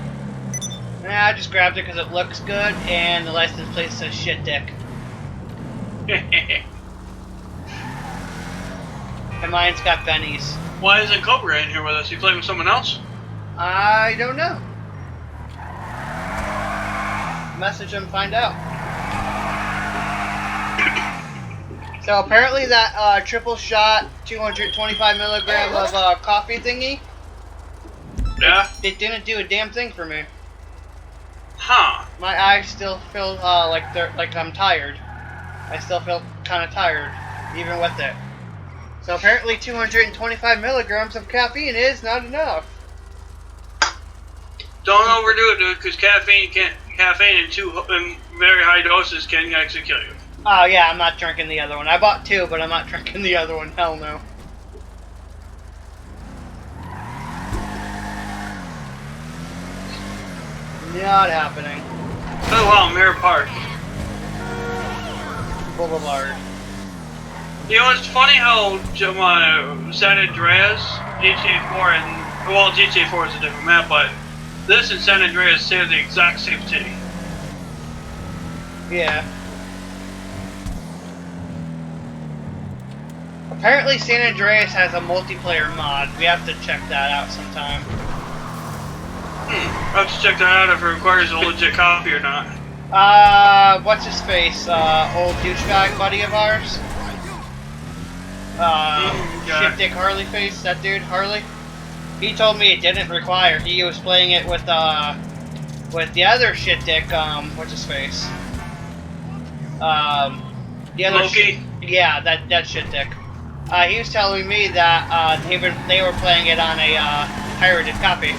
Yeah, I just grabbed it because it looks good, and the license plate says shit dick. And mine's got Benny's. Why isn't Cobra in here with us? You playing with someone else? I don't know. Message him, find out. So apparently that triple shot, 225 milligram of coffee thingy, Yeah? it didn't do a damn thing for me. Huh. My eyes still feel like I'm tired. I still feel kind of tired, even with it. So apparently 225 milligrams of caffeine is not enough. Don't overdo it, dude, because caffeine in very high doses can actually kill you. Oh yeah, I'm not drinking the other one. I bought two, but I'm not drinking the other one. Hell no. Not happening. Oh wow, Mirror Park. Boulevard. You know, it's funny how San Andreas, GTA 4, and well, GTA 4 is a different map, but this and San Andreas share the exact same city. Yeah. Apparently San Andreas has a multiplayer mod. We have to check that out sometime. I'll have to check that out if it requires a legit copy or not. What's his face? Old douchebag buddy of ours? Shit dick Harley face, that dude, Harley? He told me it didn't require. He was playing it with the other shit dick, what's his face? The other Loki? yeah, that shit dick. He was telling me that they were playing it on a pirated copy.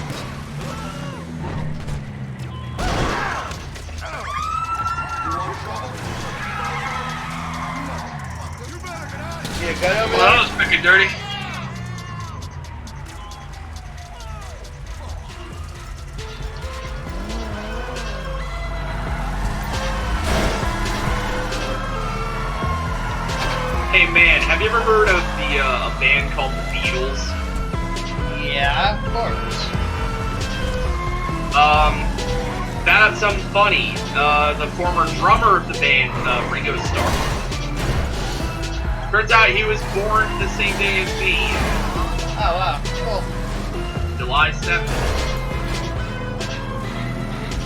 You good over Well, there? that was quick and dirty. Hey man, have you ever heard of a band called the Beatles? Yeah, of course. Found out something funny. The former drummer of the band, Ringo Starr. Turns out he was born the same day as me, Oh wow, cool. July 7th.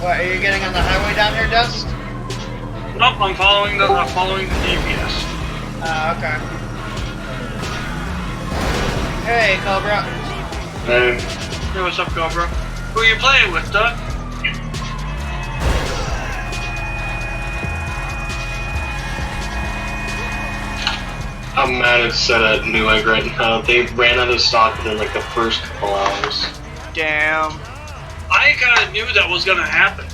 What, are you getting on the highway down here, Dust? Nope, I'm following the GPS. Okay. Hey, Cobra. Hey, what's up, Cobra? Who are you playing with, Doug? I'm mad at Newegg right now. They ran out of stock within like the first couple hours. Damn. I kind of knew that was gonna happen.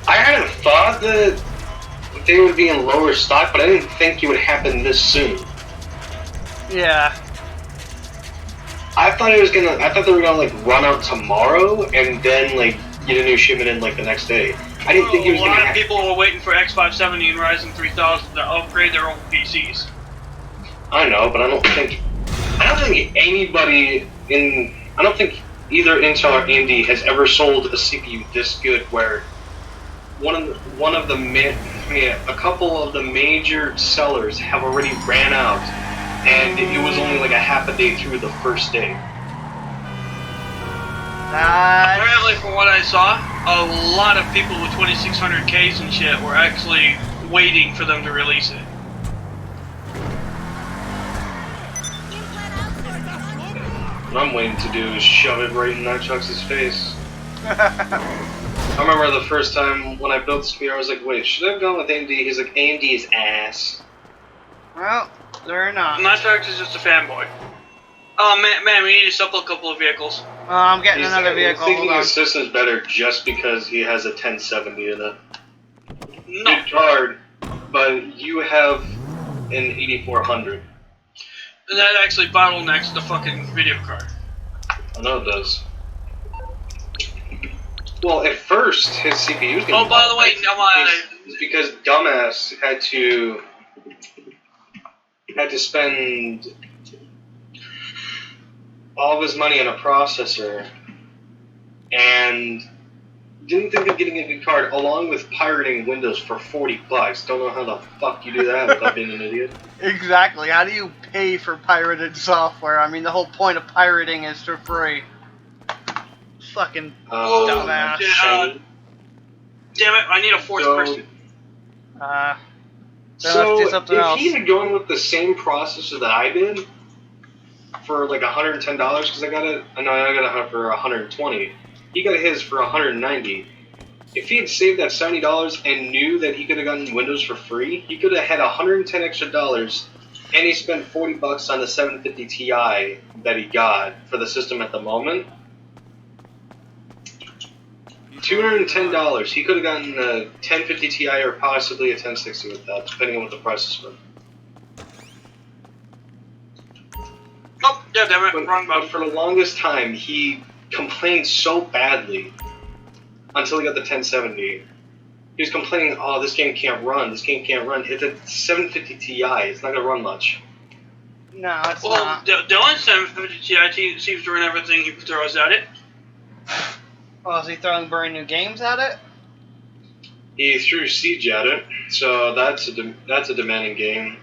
I had thought that they would be in lower stock, but I didn't think it would happen this soon. Yeah. I thought they were gonna like run out tomorrow and then like get a new shipment in like the next day. I didn't think it was A gonna lot of happen. people were waiting for X570 and Ryzen 3000 to upgrade their own PCs. I know, but I don't think anybody I don't think either Intel or AMD has ever sold a CPU this good where a couple of the major sellers have already ran out, and it was only like a half a day through the first day. Apparently, from what I saw, a lot of people with 2600Ks and shit were actually waiting for them to release it. What I'm waiting to do is shove it right in Nitrox's face. I remember the first time when I built this computer, I was like, wait, should I have gone with AMD? He's like, AMD is ass. Well, they're not. Nitrox is just a fanboy. Oh man, we need to shuffle a couple of vehicles. I'm getting another vehicle. He's thinking Hold on. his system's better just because he has a 1070 in it. No. Good card, but you have an 8400. That actually bottlenecks the fucking video card. I know it does. Well, at first, his CPU's gonna Oh, by the way, it's because dumbass had to spend all of his money on a processor and didn't think of getting a good card along with pirating Windows for $40. Don't know how the fuck you do that without being an idiot. Exactly. How do you pay for pirated software? I mean, the whole point of pirating is for free. Fucking dumbass. Shame. Damn it, I need a fourth person. Then So, let's do something if else. he had gone with the same processor that I did for like $110, because I got it for $120. He got his for $190. If he had saved that $70 and knew that he could have gotten Windows for free, he could have had $110 extra dollars, and he spent $40 on the 750 Ti that he got for the system at the moment. $210. He could have gotten a 1050 Ti or possibly a 1060 with that, depending on what the prices were. Oh, yeah, damn it, wrong But button. for the longest time, he complained so badly until he got the 1070. He was complaining, oh, this game can't run, this game can't run. It's a 750 Ti, it's not going to run much. No, it's Well, not. Dylan's 750 Ti seems to run everything he throws at it. Oh, is he throwing brand new games at it? He threw Siege at it, so that's a demanding game.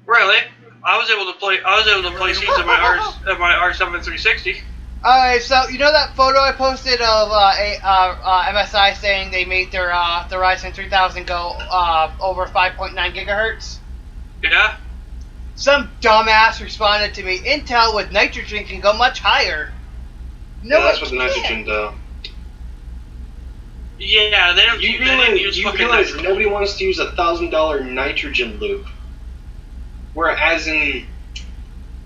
Really? I was able to play Siege at my R7 360. Alright, so you know that photo I posted of MSI saying they made their Ryzen 3000 go over 5.9 gigahertz? Yeah? Some dumbass responded to me, Intel with nitrogen can go much higher. No, Yeah, that's it what the can't. nitrogen does. Yeah, they don't You they didn't use realize fucking nitrogen. nobody wants to use a $1,000 nitrogen loop, whereas in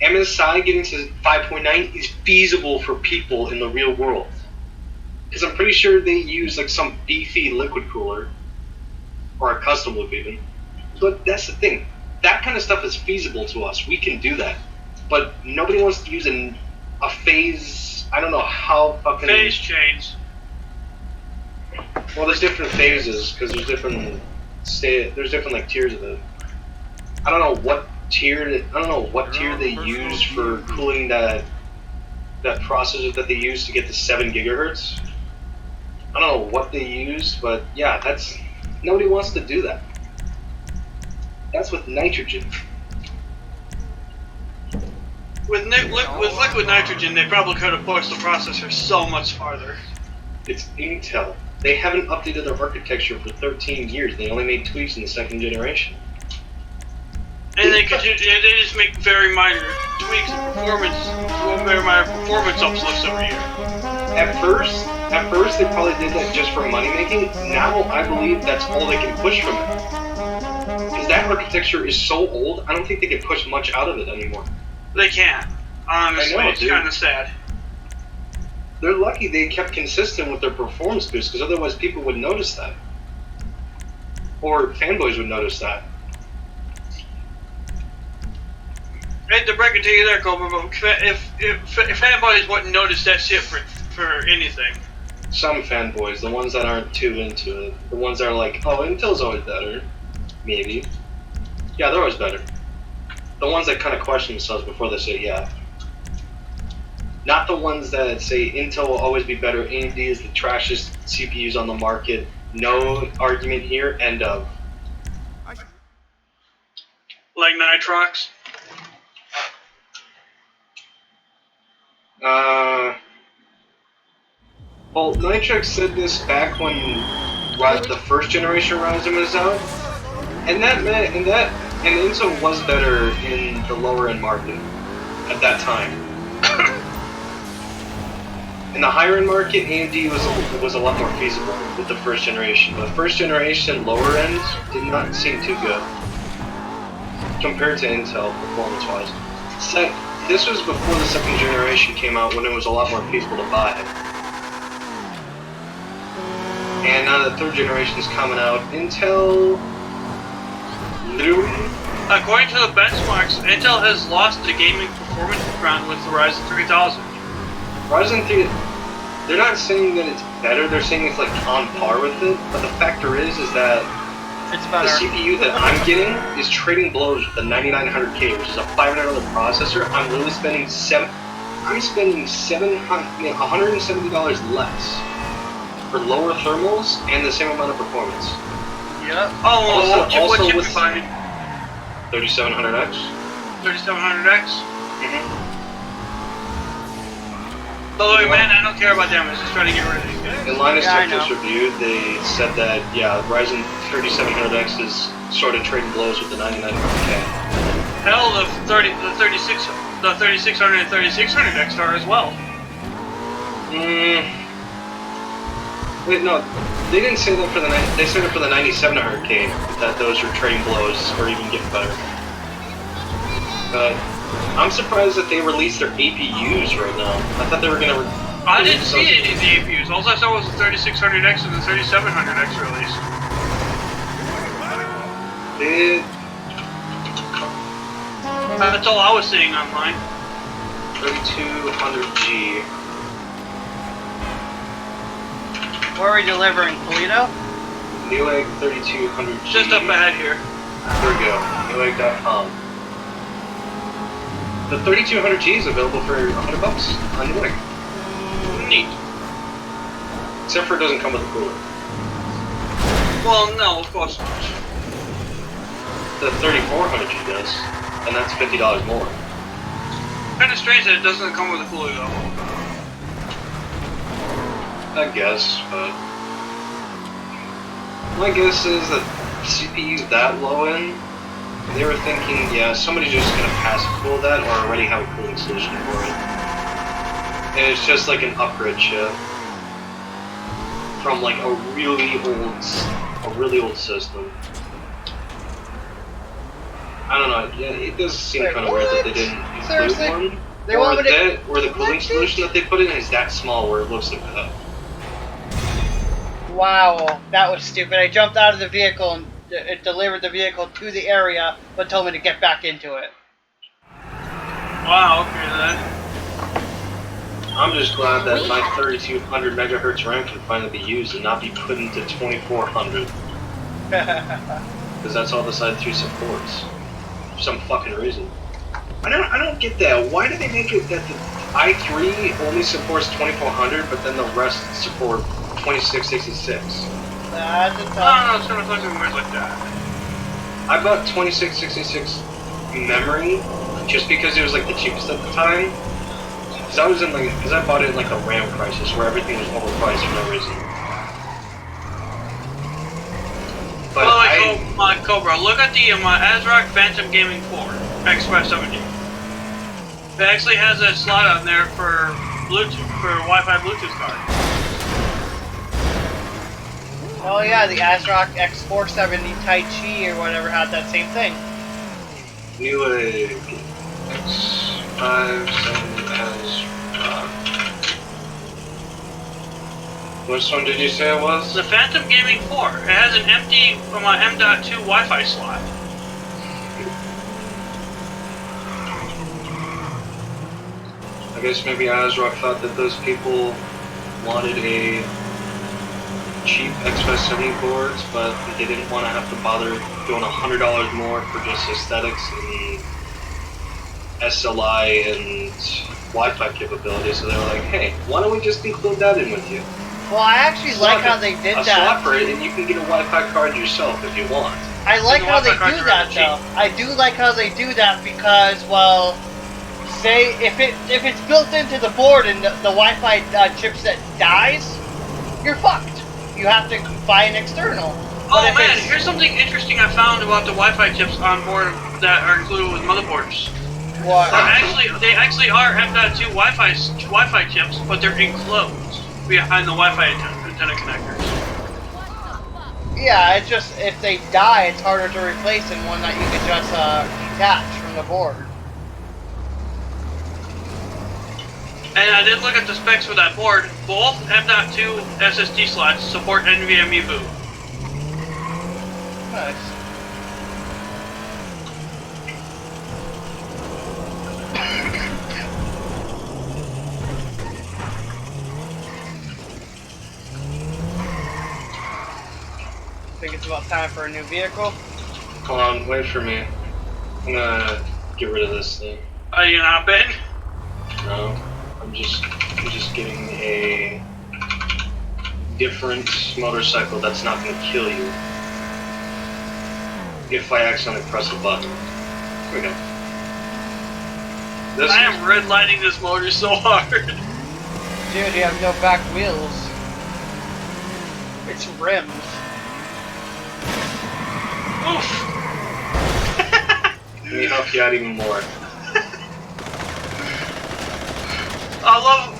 MSI getting to 5.9 is feasible for people in the real world. Because I'm pretty sure they use like some beefy liquid cooler, or a custom loop even. But that's the thing, that kind of stuff is feasible to us. We can do that, but nobody wants to use a phase. I don't know how fucking Phase change. Well, there's different phases because there's different like tiers of it. I don't know what tier they use for cooling that processor that they use to get to 7 gigahertz. I don't know what they use, but yeah, nobody wants to do that. That's with nitrogen. With liquid nitrogen, they probably could have pushed the processor so much farther. It's Intel. They haven't updated their architecture for 13 years. They only made tweaks in the second generation. And they just make very minor tweaks in performance, very minor performance uplifts every year. At first, they probably did that just for money making. Now, I believe that's all they can push from it. Because that architecture is so old, I don't think they can push much out of it anymore. They can't. Honestly, I know, it's dude. kind of sad. They're lucky they kept consistent with their performance boost, because otherwise people would notice that. Or fanboys would notice that. I hate to break it to you there, Cobra, but if fanboys wouldn't notice that shit for anything. Some fanboys, the ones that aren't too into it, the ones that are like, oh, Intel's always better. Maybe. Yeah, they're always better. The ones that kind of question themselves before they say yeah. Not the ones that say Intel will always be better, AMD is the trashiest CPUs on the market, no argument here, end of. Like Nitrox. Well, Nitrox said this back when the first generation Ryzen was out, and Intel was better in the lower end market. at that time. In the higher end market, AMD was a lot more feasible with the first generation. But first generation lower end did not seem too good compared to Intel performance-wise. This was before the second generation came out, when it was a lot more feasible to buy. And now the third generation is coming out, Intel literally. According to the benchmarks, Intel has lost the gaming performance ground with the Ryzen 3000. Ryzen 3, they're not saying that it's better, they're saying it's like on par with it, but the factor is that It's the better. CPU that I'm getting is trading blows with the 9900K, which is a $500 processor. I'm really spending $170 less for lower thermals and the same amount of performance. Yep. Oh, Also what chip you with- buying? 3700X. 3700X? By the way, man, I don't care about them. I was just trying to get rid of these guys. In Linus Yeah, I Tech Tips know. review, they said that, yeah, Ryzen 3700X is sort of trading blows with the 9900K. Hell, the 3600 and 3600X are as well. Wait, no, they didn't say that for the they said it for the 9700K, that those are trading blows or even get better. But I'm surprised that they released their APUs right now. I thought they were gonna. I didn't see any of the APUs. All I saw was the 3600X and the 3700X release. They, That's all I was seeing online. 3200G. Where are we delivering? Toledo? Newegg 3200G. Just up ahead here. There we go. Newegg.com. The 3200G is available for $100 on Newegg. Neat. Except for it doesn't come with a cooler. Well, no, of course not. The 3400G does, and that's $50 more. Kind of strange that it doesn't come with a cooler though. I guess, but my guess is that CPU that low end, they were thinking, yeah, somebody's just gonna pass cool that or already have a cooling solution for it. And it's just like an upgrade chip from like a really old system. I don't know. Yeah, it does seem Wait, kind of weird that they what? didn't include Seriously? one. They want me to- Or the cooling What? solution that they put in is that small where it looks like that. Wow, that was stupid. I jumped out of the vehicle and it delivered the vehicle to the area, but told me to get back into it. Wow, okay then. I'm just glad that my 3200 megahertz RAM can finally be used and not be put into 2400, because that's all the Side 3 supports. For some fucking reason. I don't get that. Why do they make it that the i3 only supports 2400, but then the rest support 2666? That's a I tough. don't know, it's kind of something weird like that. I bought 2666 memory just because it was like the cheapest at the time. Because I bought it in like a RAM crisis where everything was overpriced for no reason. But By the way, my Cobra, look at the my ASRock Phantom Gaming 4 Express 70. It actually has a slot on there for Bluetooth, for Wi-Fi Bluetooth card. Oh yeah, the ASRock X470 Tai Chi or whatever had that same thing. Newegg X57 Which one did you say it was? The Phantom Gaming 4. It has an empty M.2 Wi-Fi slot. I guess maybe ASRock thought that those people wanted a cheap X570 boards, but they didn't want to have to bother doing $100 more for just aesthetics and SLI and Wi-Fi capability. So they were like, hey, why don't we just include that in with you? Well, I actually like how they did a slot that. for it, and you can get a Wi-Fi card yourself if you want. I like The how they Wi-Fi do cards are that though. I do like how they do that because, well, say if it's built into the board and the Wi-Fi chipset dies, you're fucked. You have to buy an external. Oh But if man, it's- here's something interesting I found about the Wi-Fi chips on board that are included with motherboards. What? They actually are M.2 Wi-Fi chips, but they're enclosed behind the Wi-Fi antenna connectors. Yeah, it's just if they die, it's harder to replace than one that you can just detach from the board. And I did look at the specs for that board. Both M.2 SSD slots support NVMe boot. Nice. Think it's about time for a new vehicle? Hold on, wait for me. I'm gonna get rid of this thing. Are you not Ben? No, I'm just getting a different motorcycle that's not gonna kill you if I accidentally press a button. Here we go. This I am redlining this motor so hard. Dude, you have no back wheels. It's rims. Oof. Let me help you out even more. I love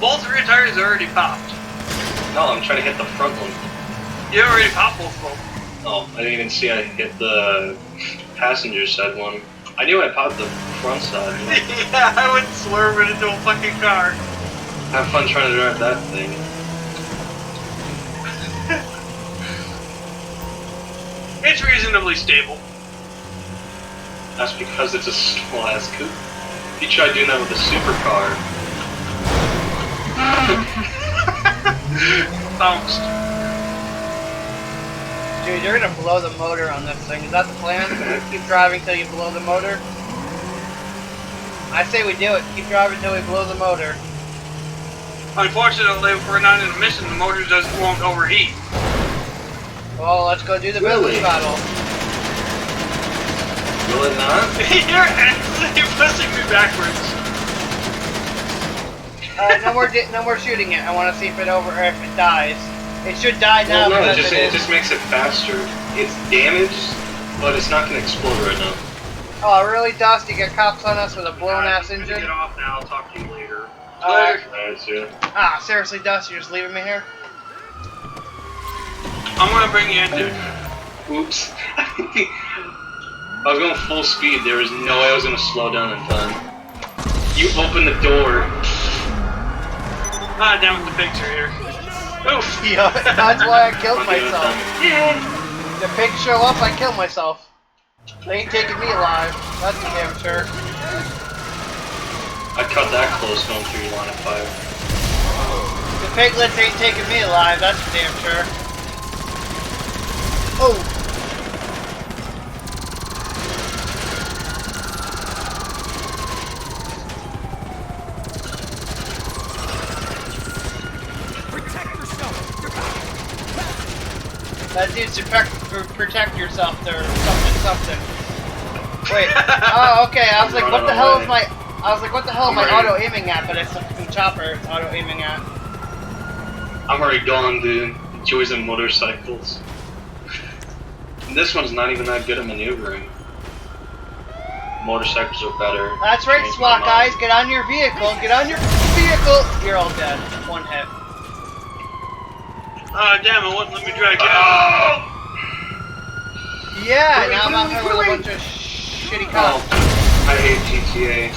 both rear tires are already popped. No, I'm trying to hit the front one. You already popped both of them. Oh, I didn't even see I hit the passenger side one. I knew I popped the front side. Yeah, I would swerve it into a fucking car. Have fun trying to drive that thing. It's reasonably stable. That's because it's a small ass coupe. If you try doing that with a supercar, Bounced. Dude, you're gonna blow the motor on this thing. Is that the plan? Keep driving till you blow the motor? I say we do it. Keep driving till we blow the motor. Unfortunately, if we're not in a mission, the motor won't overheat. Well, let's go do the Really? business battle. will it not? You're actually pushing me backwards. No more shooting it. I want to see if it if it dies. It should die now. Well, no, because it just makes it faster. It's damaged, but it's not gonna explode right now. Oh, really, Dust? You got cops on us with a blown-ass I'm gonna engine? get off now. I'll talk to you later. Alright. Alright, see ya. Ah, seriously, Dust? You're just leaving me here? I'm gonna bring you in, dude. Oops. I was going full speed. There was no way I was gonna slow down in time. You opened the door. Ah, damn it, the pigs are here. Oof. Yeah, that's why I killed I'm doing myself. time. The pigs show up, I kill myself. They ain't taking me alive. That's for damn sure. I cut that close going through your line of fire. The piglets ain't taking me alive, that's for damn sure. Oh! Protect yourself. You're That dude's protect yourself there, something. Wait. Oh, okay. I was like, what the hell is my? I was like, what the hell am I auto aiming at? But it's the chopper. It's auto aiming at. I'm already gone, dude. Joys of motorcycles. And this one's not even that good at maneuvering. Motorcycles are better. That's right, Changed my SWAT guys. mind. Get on your vehicle. Get on your vehicle. You're all dead. One hit. Ah, damn, it wouldn't let me drag it out. Oh! Yeah. Now I'm out here with a bunch of shitty cops. Oh, I hate GTA.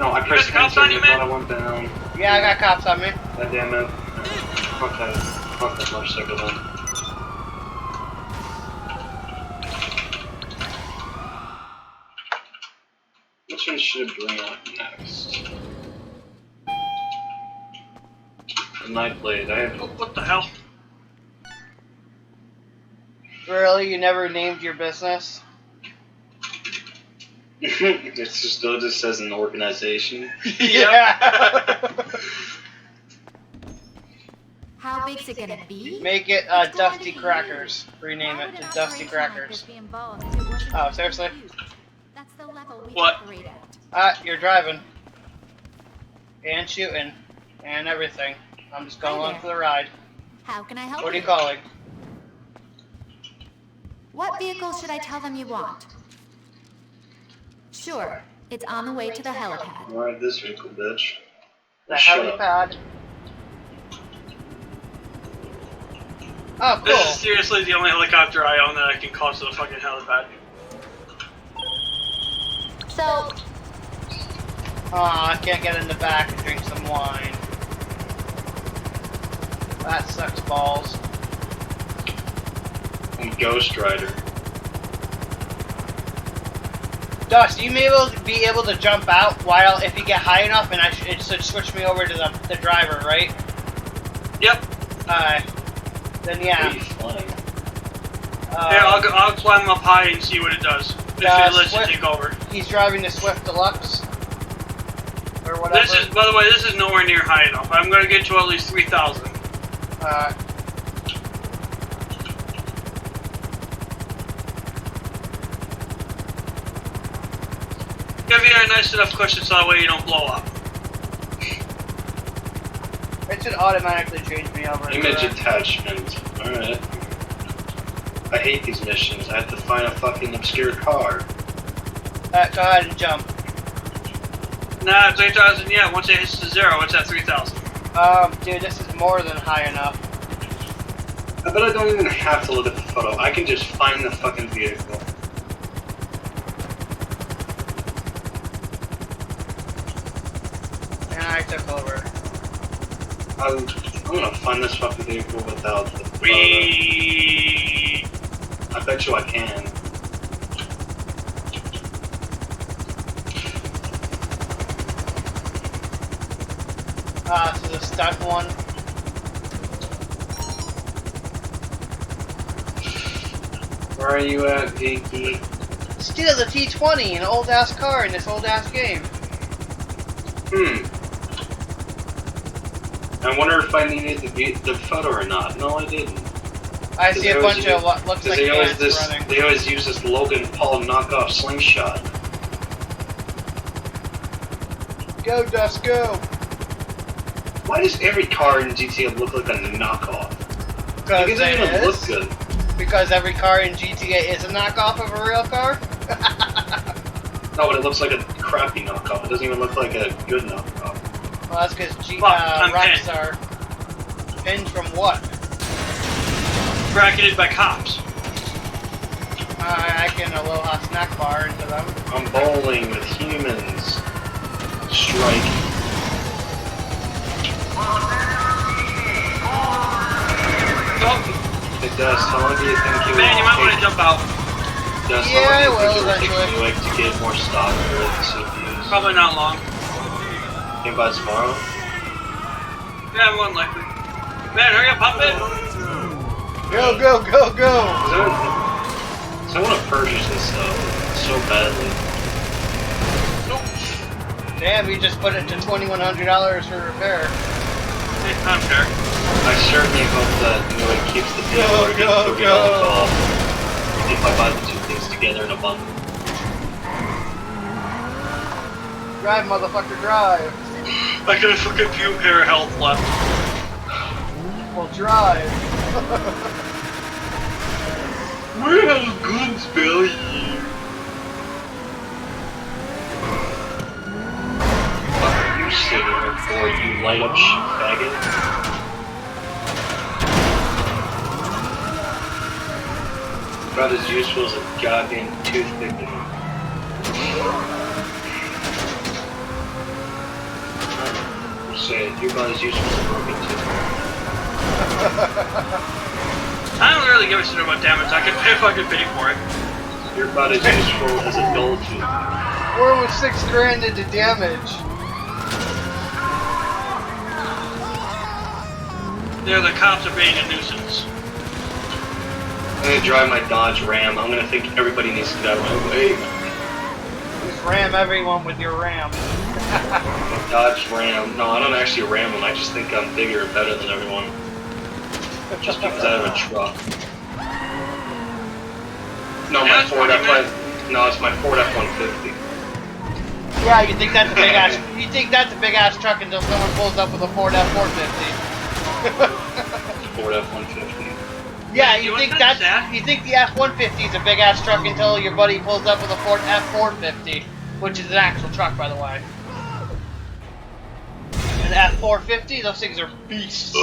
No, I pressed got cops enter on and you, I thought man? I went down. Yeah, I got cops on me. God damn it. Fuck that motorcycle then. Which one should I bring up next? The Nightblade. I have. What the hell? Really? You never named your business? It's just still just says an organization. Yeah. How big's it gonna be? Make it Dusty Crackers. Rename it to Dusty Crackers. Oh, seriously? That's the level we What? operate at. You're driving. And shooting. And everything. I'm just going Hi along there. for the ride. How can I help What are you? you calling? What vehicle should I tell them you want? Sure. It's on the way to the helipad. Alright, this vehicle, bitch. The Shut up. helipad. Oh, This is cool. seriously the only helicopter I own that I can call to the fucking helipad. So, Aw, I can't get in the back and drink some wine. That sucks balls. I'm Ghost Rider. Dust, you may be able to jump out while if you get high enough, and it should switch me over to the driver, right? Yep. Then Where are yeah. you flying? Yeah, I'll climb up high and see what it does. If it lets you Swift- take over. He's driving the Swift Deluxe. Or whatever. This is, by the way, this is nowhere near high enough. I'm gonna get to at least 3,000. Give you a nice enough cushion so that way you don't blow up. It should automatically change me over. Image to attachment. Alright. I hate these missions. I have to find a fucking obscure car. go ahead and jump. Nah, 3,000, yeah, once it hits to 0, it's at 3,000. Dude, this is more than high enough. I bet I don't even have to look at the photo. I can just find the fucking vehicle. And I took over. I'm gonna find this fucking vehicle without the photo. Wee. I bet you I can. This is a stunt one. Where are you at, Vinky? Steal the T20, an old ass car in this old ass game. I wonder if I needed the photo or not. No, I didn't. I see a bunch of what looks like They always ants running. They always use this Logan Paul knockoff slingshot. Go, Dust, go! Why does every car in GTA look like a knockoff? Because It doesn't even look good. Because every car in GTA is a knockoff of a real car? No, but it looks like a crappy knockoff. It doesn't even look like a good knockoff. Well, that's because I'm Rockstar. Pinned from what? Bracketed by cops. I can Aloha snack bar into them. I'm bowling with humans. Strike. Oh, Hey, Dust, how long do you think you man, you might want to take? jump out. Dust, Yeah, how I long do you will think it would take eventually. you like, to get more stock for the CPUs? Probably not long. Think by tomorrow? Yeah, more than likely. Man, hurry up, pop it. Go, go, go, go! So I want to purchase this stuff so badly. Damn, you just put it to $2,100 for repair. Hey, I'm sure. I certainly hope that it keeps the deal Go, or it go, gets $30 go. off if I buy the two things together in a bundle. Drive, motherfucker, drive. I got a fucking few pair of health left. Well, drive. Where has goods value? What are you sitting there for, you light up faggot? About as useful as a goddamn toothpick to me. Say it, you're about as useful as a broken toothpick. I don't really give a shit about damage. I can pay if I can pay for it. You're about as useful as a dull tooth. We're with $6 grand into damage. Yeah, the cops are being a nuisance. I'm gonna drive my Dodge Ram. I'm gonna think everybody needs to get out of my way. Just ram everyone with your ram. Dodge Ram. No, I don't actually ram them. I just think I'm bigger and better than everyone. Just because I have a truck. No, my Yeah, Ford that's funny, F1. No, it's my Ford F-150. Yeah, you think that's a big ass? You think that's a big ass truck until someone pulls up with a Ford F-450? Ford F-150. Yeah, You you know think what that's that? you think the F-150 is a big ass truck until your buddy pulls up with a Ford F-450 which is an actual truck, by the way. An F450, those things are beasts.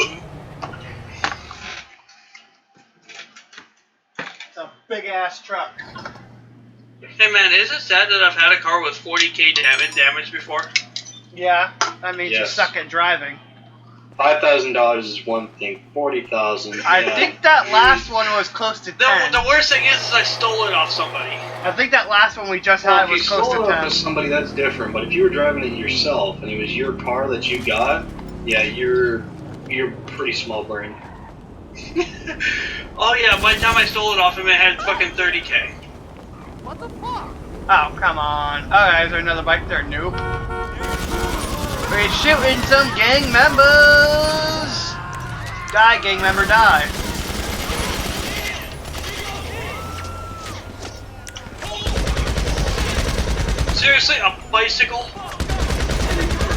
It's a big ass truck. Hey man, is it sad that I've had a car with 40k damage before? Yeah, that means you Yes. suck at driving. $5,000 is one thing. 40,000. I think that last one was close to 10. The worst thing is I stole it off somebody. I think that last one we just Well, had if you was close stole to it 10. with somebody, that's different. But if you were driving it yourself and it was your car that you got, yeah, you're pretty small brain. Oh yeah, by the time I stole it off him, it had fucking 30k. What the fuck? Oh, come on. Alright, is there another bike there, noob? We're shooting some gang members! Die, gang member, die. Seriously, a bicycle?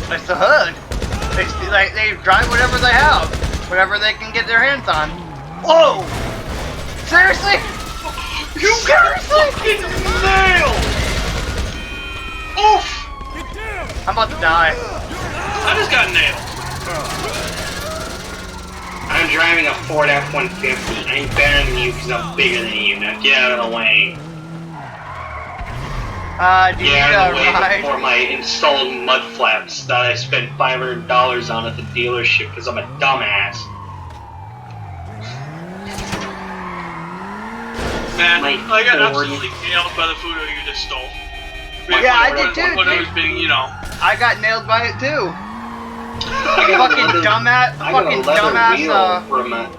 That's the hood. They drive whatever they have. Whatever they can get their hands on. Whoa! Seriously? You got fucking nailed! Oof! I'm about to die. I just got nailed. I'm driving a Ford F-150. I ain't better than you because I'm bigger than you. Now get out of the way. Do you Get need out a of the way ride? before my installed mud flaps that I spent $500 on at the dealership because I'm a dumbass. Man, My I got Ford. absolutely nailed by the Fudo you just stole. Yeah, I did too, When it dude. was being, you know. I got nailed by it too. I got a Fucking leather- dumbass, I got a fucking leather dumbass,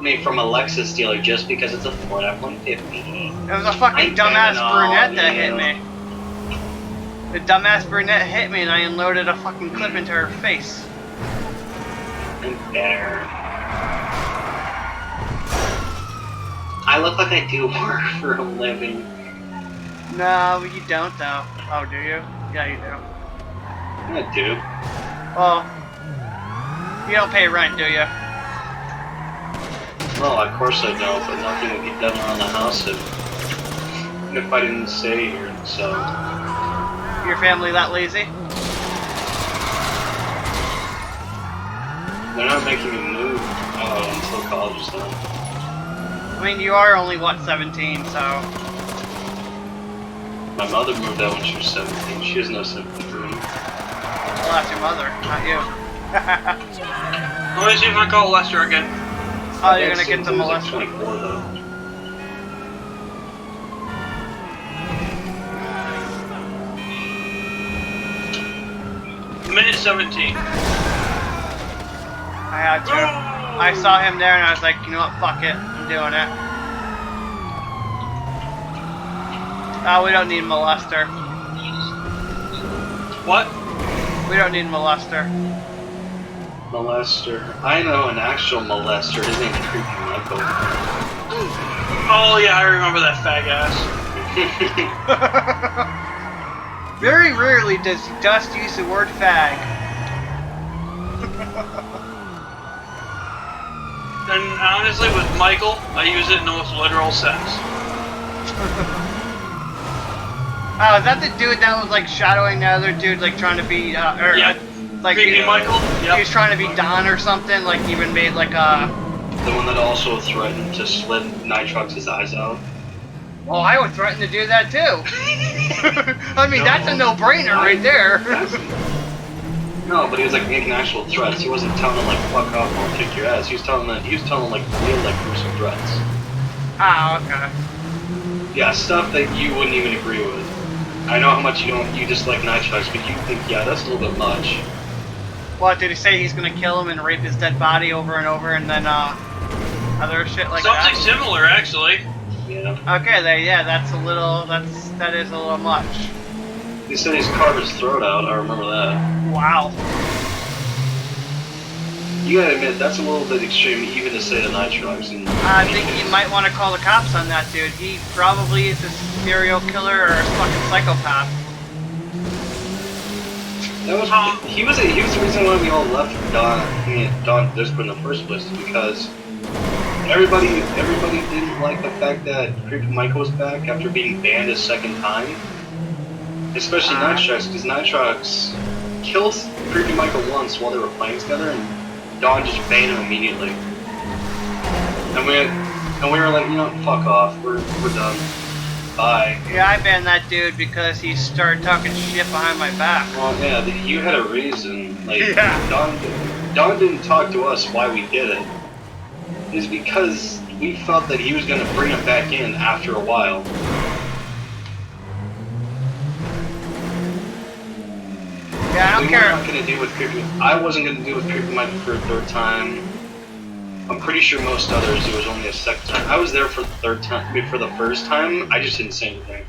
wheel from a Lexus dealer just because it's a Ford F-150. it was a fucking I'm dumbass bending all brunette that hit you. me. The dumbass brunette hit me and I unloaded a fucking clip into her face. I'm better. I look like I do work for a living. No, you don't though. Oh, do you? Yeah, you do. I do. Well, you don't pay rent, do you? Well, of course I don't, but nothing would get done around the house if I didn't stay here, so... Your family that lazy? They're not making me move until college is done. I mean, you are only, what, 17, so... My mother moved out when she was 17. She has no sympathy for me. Well, that's your mother, not you. Let me see if I call Lester again. Oh, you're gonna get the He was like molester. 24 though. Minute 17. I had to. I saw him there and I was like, you know what, fuck it, I'm doing it. Oh, we don't need molester. What? We don't need molester. Molester. I know an actual molester. His name's Creepy Michael. Oh yeah, I remember that fag ass. Very rarely does Dust use the word fag. And honestly, with Michael, I use it in the most literal sense. Oh, is that the dude that was like shadowing the other dude, like trying to be, Yeah. like Creepy Michael? he Yep. was trying to be Don or something, like even made like a. The one that also threatened to slit Nitrox's eyes out. Well, I would threaten to do that too. I mean, that's a no-brainer right there. No, but he was like making actual threats. He wasn't telling them like fuck off, I'll kick your ass. He was telling them like real like gruesome threats. Oh, okay. Yeah, stuff that you wouldn't even agree with. I know how much you dislike Nitrox, but you think yeah, that's a little bit much. What did he say? He's gonna kill him and rape his dead body over and over, and then other shit like Something that. similar, actually. Yeah. Okay, that is a little much. He said he's carved his throat out. I remember that. Wow. You gotta admit that's a little bit extreme, even to say to Nitrox. And I think you might want to call the cops on that dude. He probably is a serial killer or a fucking psychopath. That was he was the reason why we all left Don Discord in the first place, because everybody didn't like the fact that Creepy Michael was back after being banned a second time. Especially Nitrox, because Nitrox killed Creepy Michael once while they were playing together, and Dawn just banned him immediately. And we were like, you know, fuck off, we're done. Bye. Yeah, I banned that dude because he started talking shit behind my back. Well, yeah, you had a reason. Like, Yeah. Dawn didn't talk to us why we did it. It's because we felt that he was going to bring him back in after a while. Yeah, I don't We were care. not going to do with Creepy. I wasn't going to do with Creepy Michael for a third time. I'm pretty sure most others, it was only a second time. I was there for the third time. I mean, for the first time, I just didn't say anything.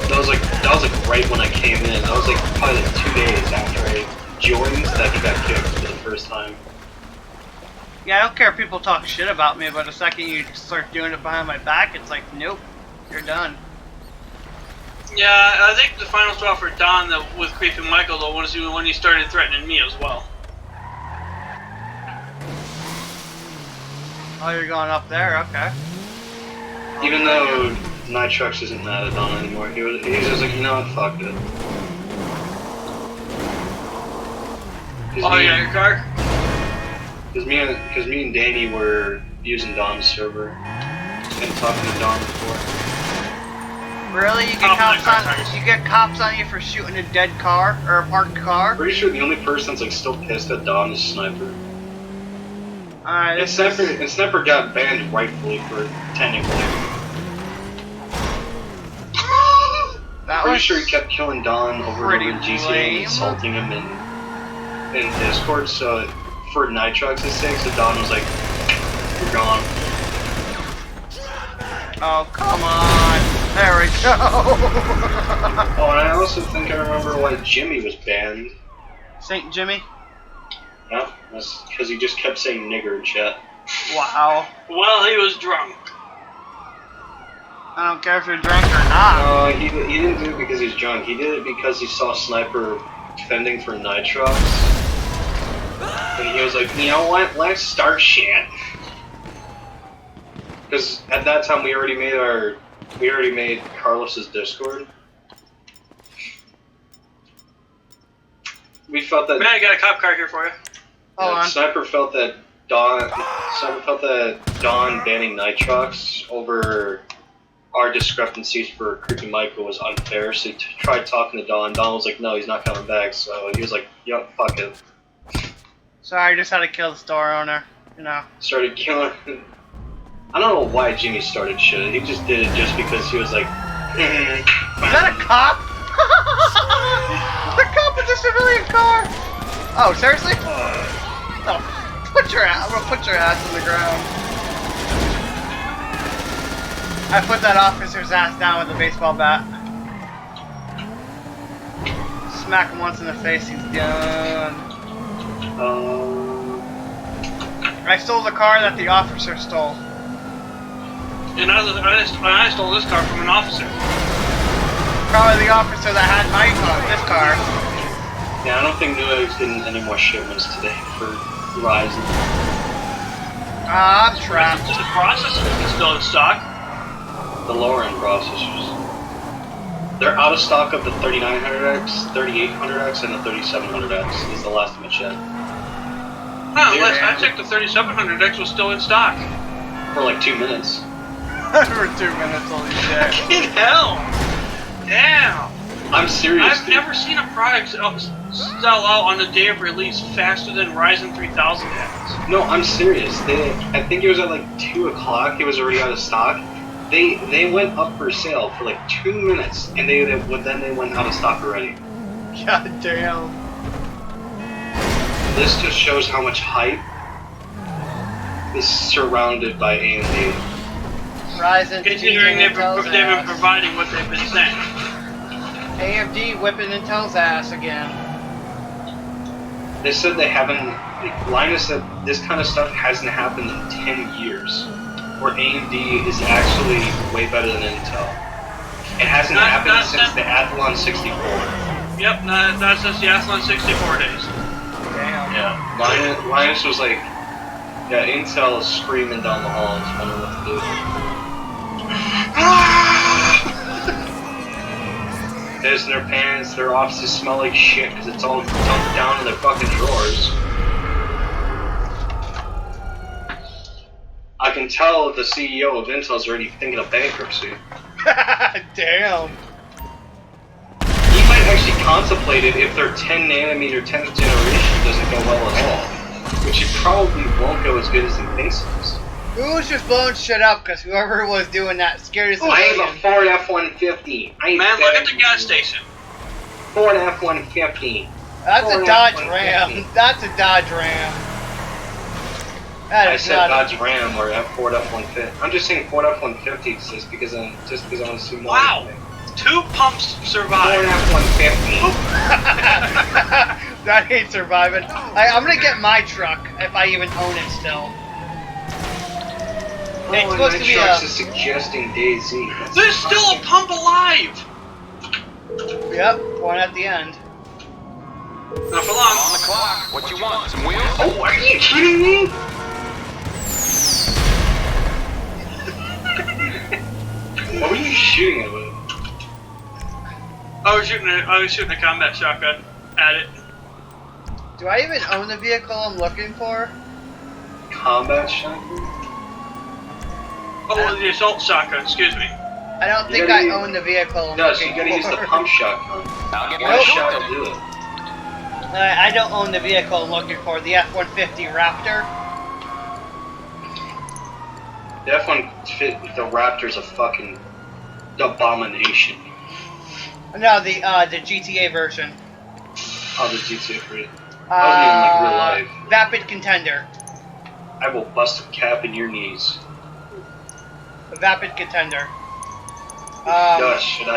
That was like right when I came in. That was like probably like 2 days after I joined that he got kicked for the first time. Yeah, I don't care if people talk shit about me, but the second you start doing it behind my back, it's like, nope, you're done. Yeah, I think the final straw for Don with Creepy Michael though was when he started threatening me as well. Oh, you're going up there, okay. Even though Nitrox isn't mad at Don anymore, he's just like, you know what, fuck it. Oh yeah, your car? Because me and Danny were using Don's server and talking to Don before. Really? You get cops on you for shooting a dead car or a parked car? Pretty sure the only person that's like still pissed at Don is Sniper. Alright, And Sniper got banned rightfully for technically. that Pretty was sure he kept killing Don over pretty in GTA lame. and insulting him in Discord. So for Nitrox's sake, so Don was like, "You're gone." Oh, come on. There we go. Oh, and I also think I remember why Jimmy was banned. St. Jimmy? Yeah, that's because he just kept saying nigger in chat. Wow. Well, he was drunk. I don't care if you're drunk or not. He didn't do it because he's drunk. He did it because he saw Sniper defending for Nitrox. And he was like, you know what, let's start shit. Because at that time we already made Carlos's Discord. We felt that Man, I got a cop car here for you. Hold on. Sniper felt that Don banning Nitrox over our discrepancies for Creepy Michael was unfair, so he tried talking to Don. Don was like, no, he's not coming back, so he was like, yep, fuck it. Sorry, I just had to kill the store owner, you know. Started killing. I don't know why Jimmy started shit. He just did it just because he was like, Is that a cop? The cop is a civilian car! Oh, seriously? Oh, I'm gonna put your ass on the ground. I put that officer's ass down with a baseball bat. Smack him once in the face, he's done. I stole the car that the officer stole. And I stole this car from an officer. Probably the officer that had my car, this car. yeah, I don't think Newegg's getting any more shipments today for Ryzen. Ah, I'm trapped. The processor is still in stock. The lower end processors. They're out of stock of the 3900X, 3800X, and the 3700X is the last of it yet. No, I checked the 3700X was still in stock. For like 2 minutes. For 2 minutes, holy shit. Fucking hell! Damn! I'm serious, I've dude. never seen a product sell out on the day of release faster than Ryzen 3000 has. No, I'm serious. I think it was at like 2 o'clock. It was already out of stock. They went up for sale for like 2 minutes, and then they went out of stock already. God damn. This just shows how much hype is surrounded by AMD. Ryzen Considering they've Intel's been ass. providing what they've been saying. AMD whipping Intel's ass again. They said they haven't. Linus said this kind of stuff hasn't happened in 10 years, where AMD is actually way better than Intel. It hasn't happened since the Athlon 64. Yep, that's since the Athlon 64 days. Damn. Yeah, Linus was like, yeah, Intel is screaming down the halls, wondering what to do. piss in their pants. Their offices smell like shit because it's all dumped down in their fucking drawers. I can tell the CEO of Intel's already thinking of bankruptcy. Damn. He might actually contemplate it if their 10 nanometer 10th generation doesn't go well at all. Which it probably won't go as good as he thinks it is. Who was just blowing shit up because whoever was doing that scared us. Oh, I have a Ford F-150. Man, look at the gas station. Ford F-150. That's a Ford Dodge F-150. Ram. That's a Dodge Ram. That I is said not Dodge Ram or Ford F-150. I'm just saying Ford F-150 exists because I want to see more. Wow. 2 pumps Ford survived. F-150. That ain't surviving. I'm gonna get my truck if I even own it still. It's supposed to be Trucks a. is suggesting DayZ. There's still a pump alive. Yep, one at the end. Not for long. On the clock. What you want? Some wheels? Oh, are you kidding me? What were you shooting at? I was shooting a combat shotgun at it. Do I even own the vehicle I'm looking for? Combat shotgun? Oh, the assault shotgun. Excuse me. I don't You think gotta I use- own the vehicle I'm No, so looking you gotta use the for. pump shotgun. I'll get One my shot shot. will do it. I don't own the vehicle I'm looking for. The F-150 Raptor. The F-150, the Raptor's a fucking abomination. No, the GTA version. Oh, the GTA for it. I wasn't even like real life. Vapid Contender. I will bust a cap in your knees. The Vapid Contender. Should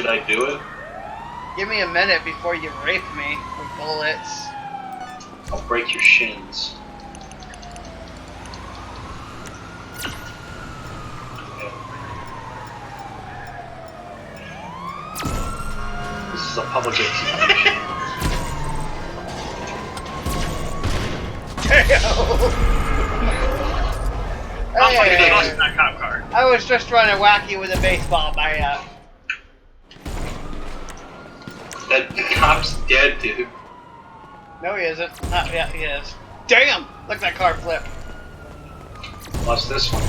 I do it? Give me a minute before you rape me with bullets. I'll break your shins. This is a public execution. I'll fucking Hey, bust in that cop car. I was just trying to whack you with a baseball bat. That cop's dead, dude. No, he isn't. Yeah, he is. Damn! Look at that car flip. Watch this one.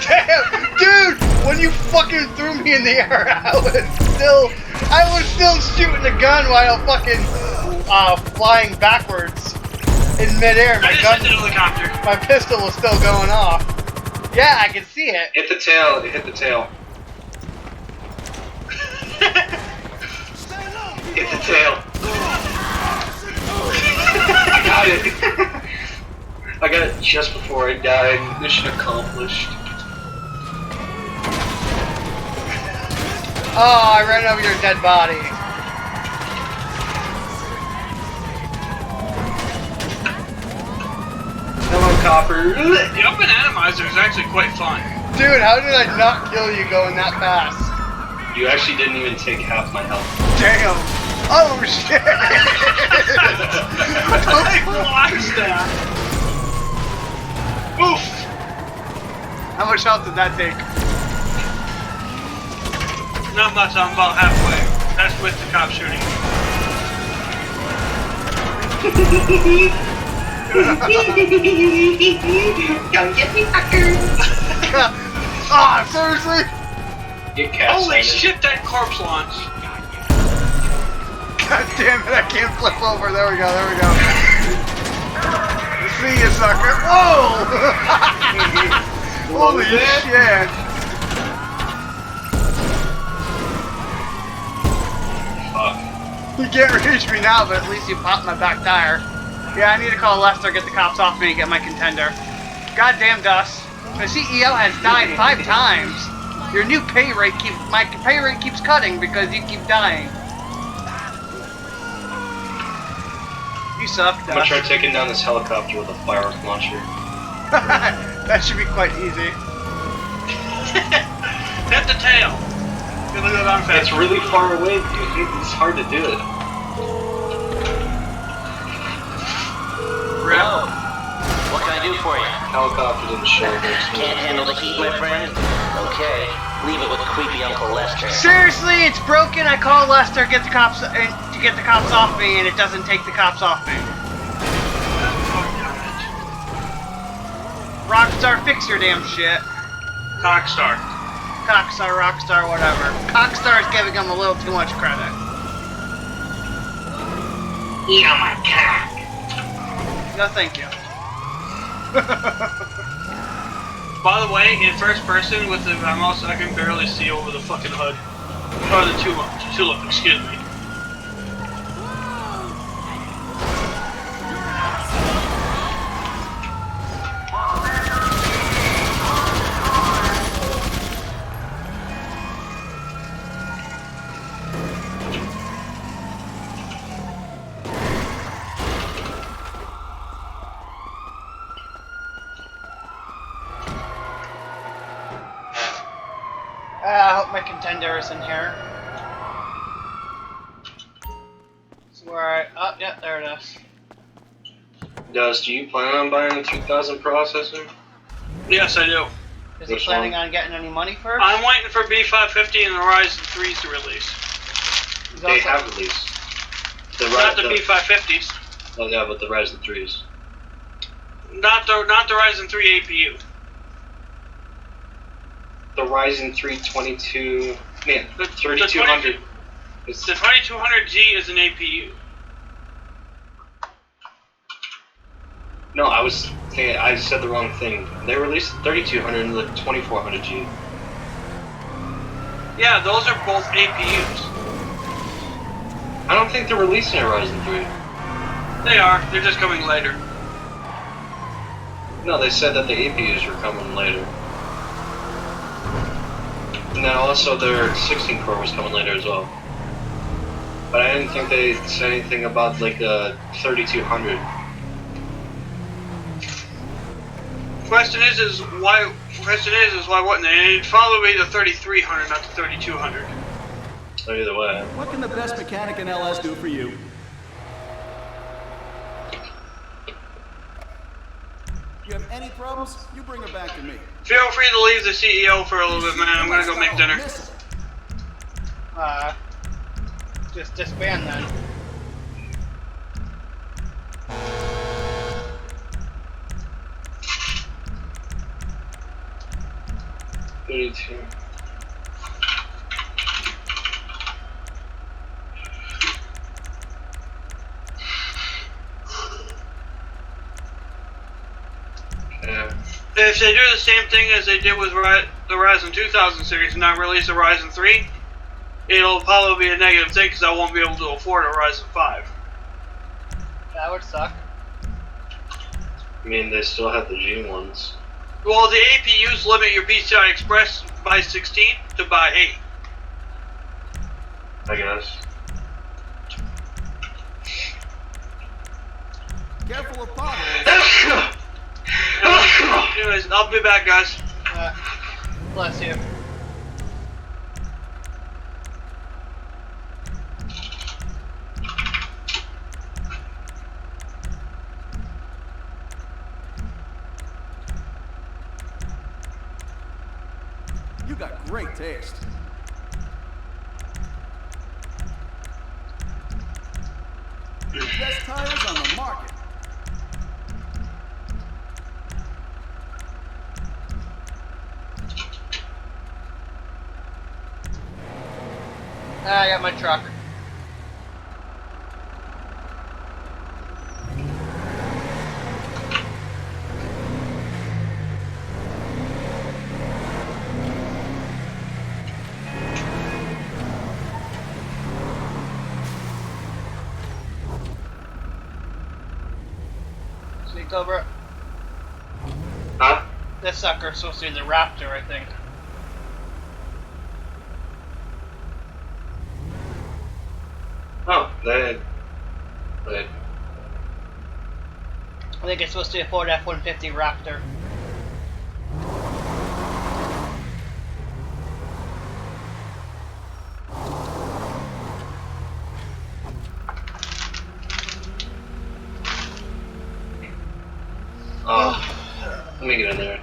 Damn! Dude! When you fucking threw me in the air, I was still shooting the gun while fucking flying backwards in midair. I just hit the helicopter. My pistol was still going off. Yeah, I can see it. Hit the tail. It hit the tail. Hit the tail. I got it. I got it just before I died. Mission accomplished. Oh, I ran over your dead body. Hello, Copper. The open atomizer is actually quite fun. Dude, how did I not kill you going that fast? You actually didn't even take half my health. Damn. Oh, shit. I watched that. Oof. How much health did that take? Not much, I'm about halfway. That's with the cop shooting. Don't get me, fucker. Ah, seriously? Get capsized. Holy shit, that corpse launch. God damn it, I can't flip over. There we go, there we go. See you, sucker. Whoa! Holy shit. Fuck. You can't reach me now, but at least you popped my back tire. Yeah, I need to call Lester, get the cops off me, and get my contender. Goddamn, Gus. The CEO has died 5 times. Your new my pay rate keeps cutting because you keep dying. You suck, I'm gonna Gus. try taking down this helicopter with a firearm launcher. That should be quite easy. Hit the tail. Gonna go down fast. It's really far away, dude. It's hard to do it. Hello. What can I do for you? Helicopter didn't show this. Can't handle the heat, my friend? Okay. Leave it with creepy Uncle Lester. Seriously, it's broken. I call Lester, get the cops to get the cops off me, and it doesn't take the cops off me. Rockstar, fix your damn shit. Cockstar. Cockstar, Rockstar, whatever. Cockstar is giving him a little too much credit. Eat on my cock. No, thank you. By the way, in first person with the mouse, I can barely see over the fucking hood. Or the tulip, excuse me. I hope my contender is in here. So where I... Oh, yeah, there it is. Dust, do you plan on buying a 2000 processor? Yes, I do. Is he Which planning one? on getting any money first? I'm waiting for B550 and the Ryzen 3s to release. He's They also- have released. Not the B550s. Oh yeah, but the Ryzen 3s. Not the Ryzen 3 APU. The Ryzen 3 22... Man, The 3200. It's The 2200G is an APU. No, I said the wrong thing. They released the 3200 and the 2400G. Yeah, those are both APUs. I don't think they're releasing a Ryzen 3. They are. They're just coming later. No, they said that the APUs were coming later. And then also their 16 core was coming later as well. But I didn't think they said anything about like the 3200. Question is why wouldn't they? It'd probably be the 3300, not the 3200. So either way. What can the best mechanic in LS do for you? You have any problems, you bring it back to me. Feel free to leave the CEO for a little bit, man. I'm gonna go make dinner. Just disband then. Yeah. If they do the same thing as they did with the Ryzen 2000 series and not release a Ryzen 3, it'll probably be a negative thing because I won't be able to afford a Ryzen 5. That would suck. I mean, they still have the G ones. Well, the APUs limit your PCI Express by 16 to by 8. I guess. Careful of potholes. Anyways, I'll be back, guys. Bless you. You got great taste. Best tires on the market. I got my truck. Sweet Cobra. Huh? This sucker's supposed to be the Raptor, I think. Oh, they. I think it's supposed to be a Ford F-150 Raptor. Oh, let me get in there.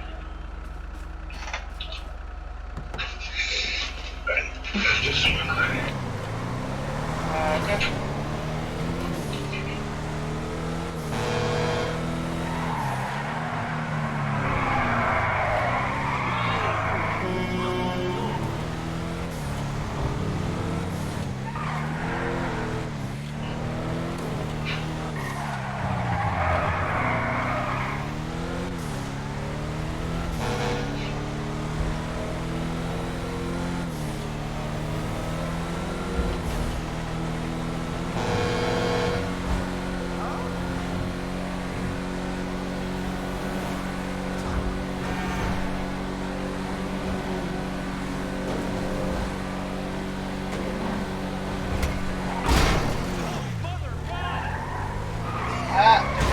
Okay.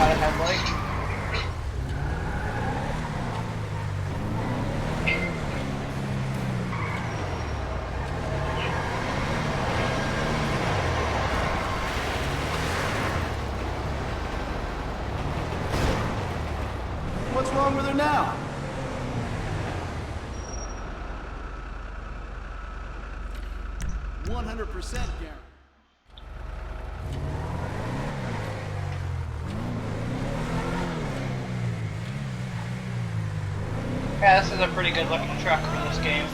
Got a headlight. What's wrong with her now? $100% guarantee. Yeah, this is a pretty good looking truck for this game.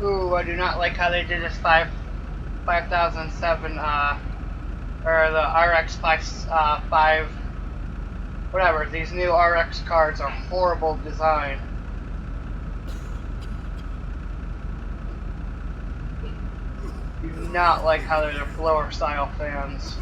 Ooh, I do not like how they did this 5007, or the RX 5, whatever. These new RX cards are horrible design. Do not like how they're the blower style fans.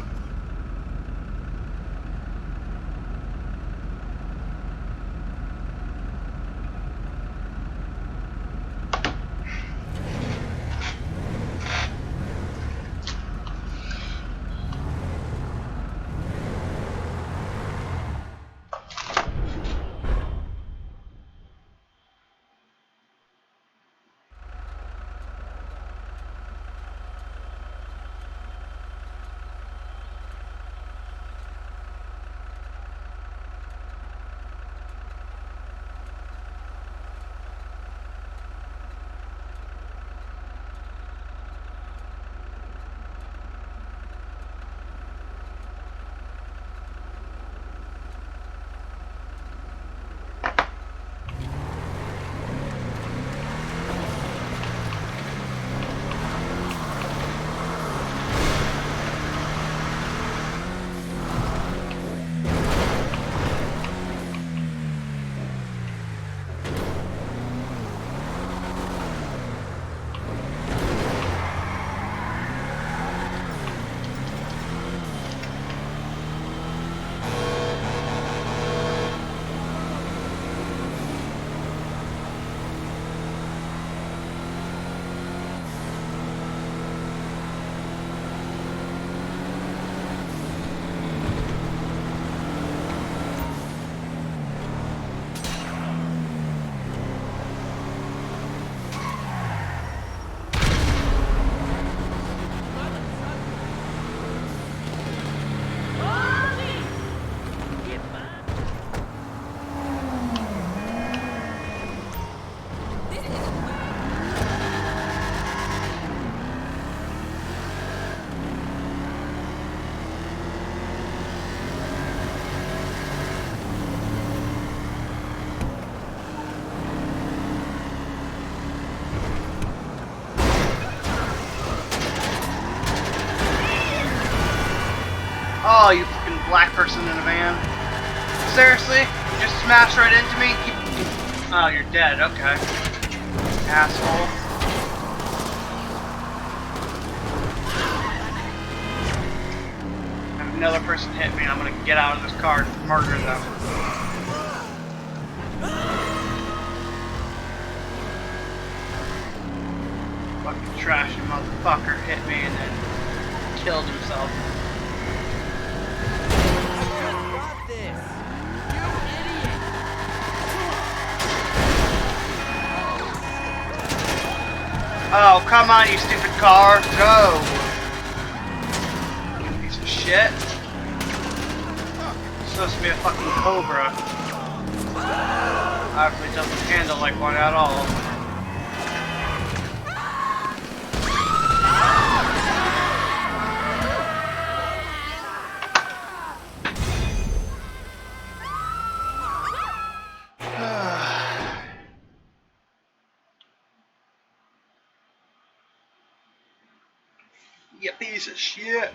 Oh, you fucking black person in a van. Seriously? You just smashed right into me? Oh, you're dead. Okay. Asshole. If another person hit me, I'm gonna get out of this car and murder them. Fucking trashy motherfucker hit me and then killed himself. Oh, come on, you stupid car. Go. You piece of shit. It's supposed to be a fucking Cobra. Obviously doesn't handle like one at all. You piece of shit.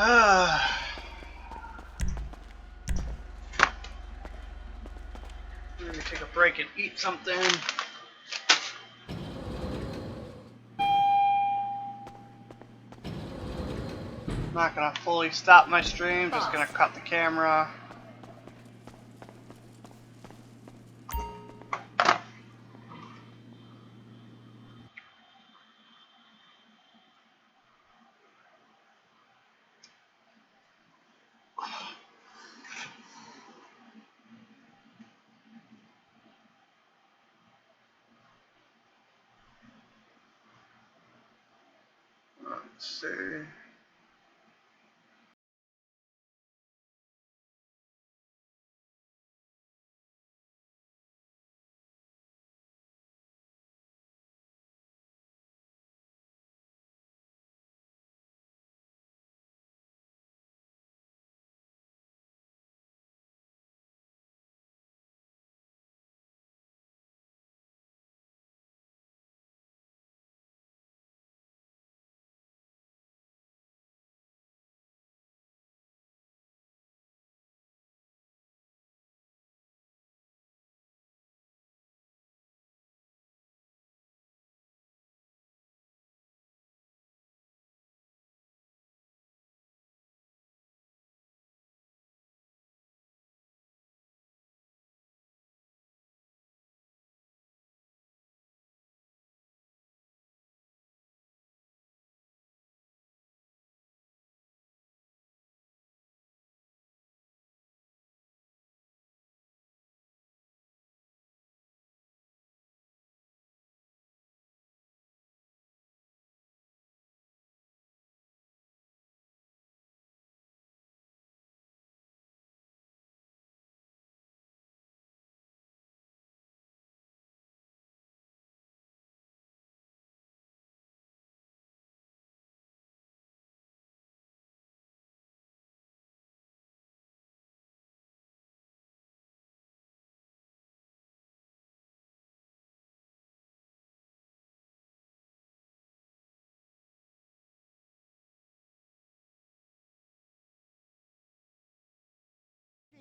Maybe take a break and eat something. I'm not gonna fully stop my stream, just gonna cut the camera. Let's see.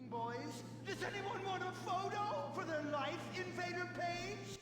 Boys, does anyone want a photo for their Life Invader page?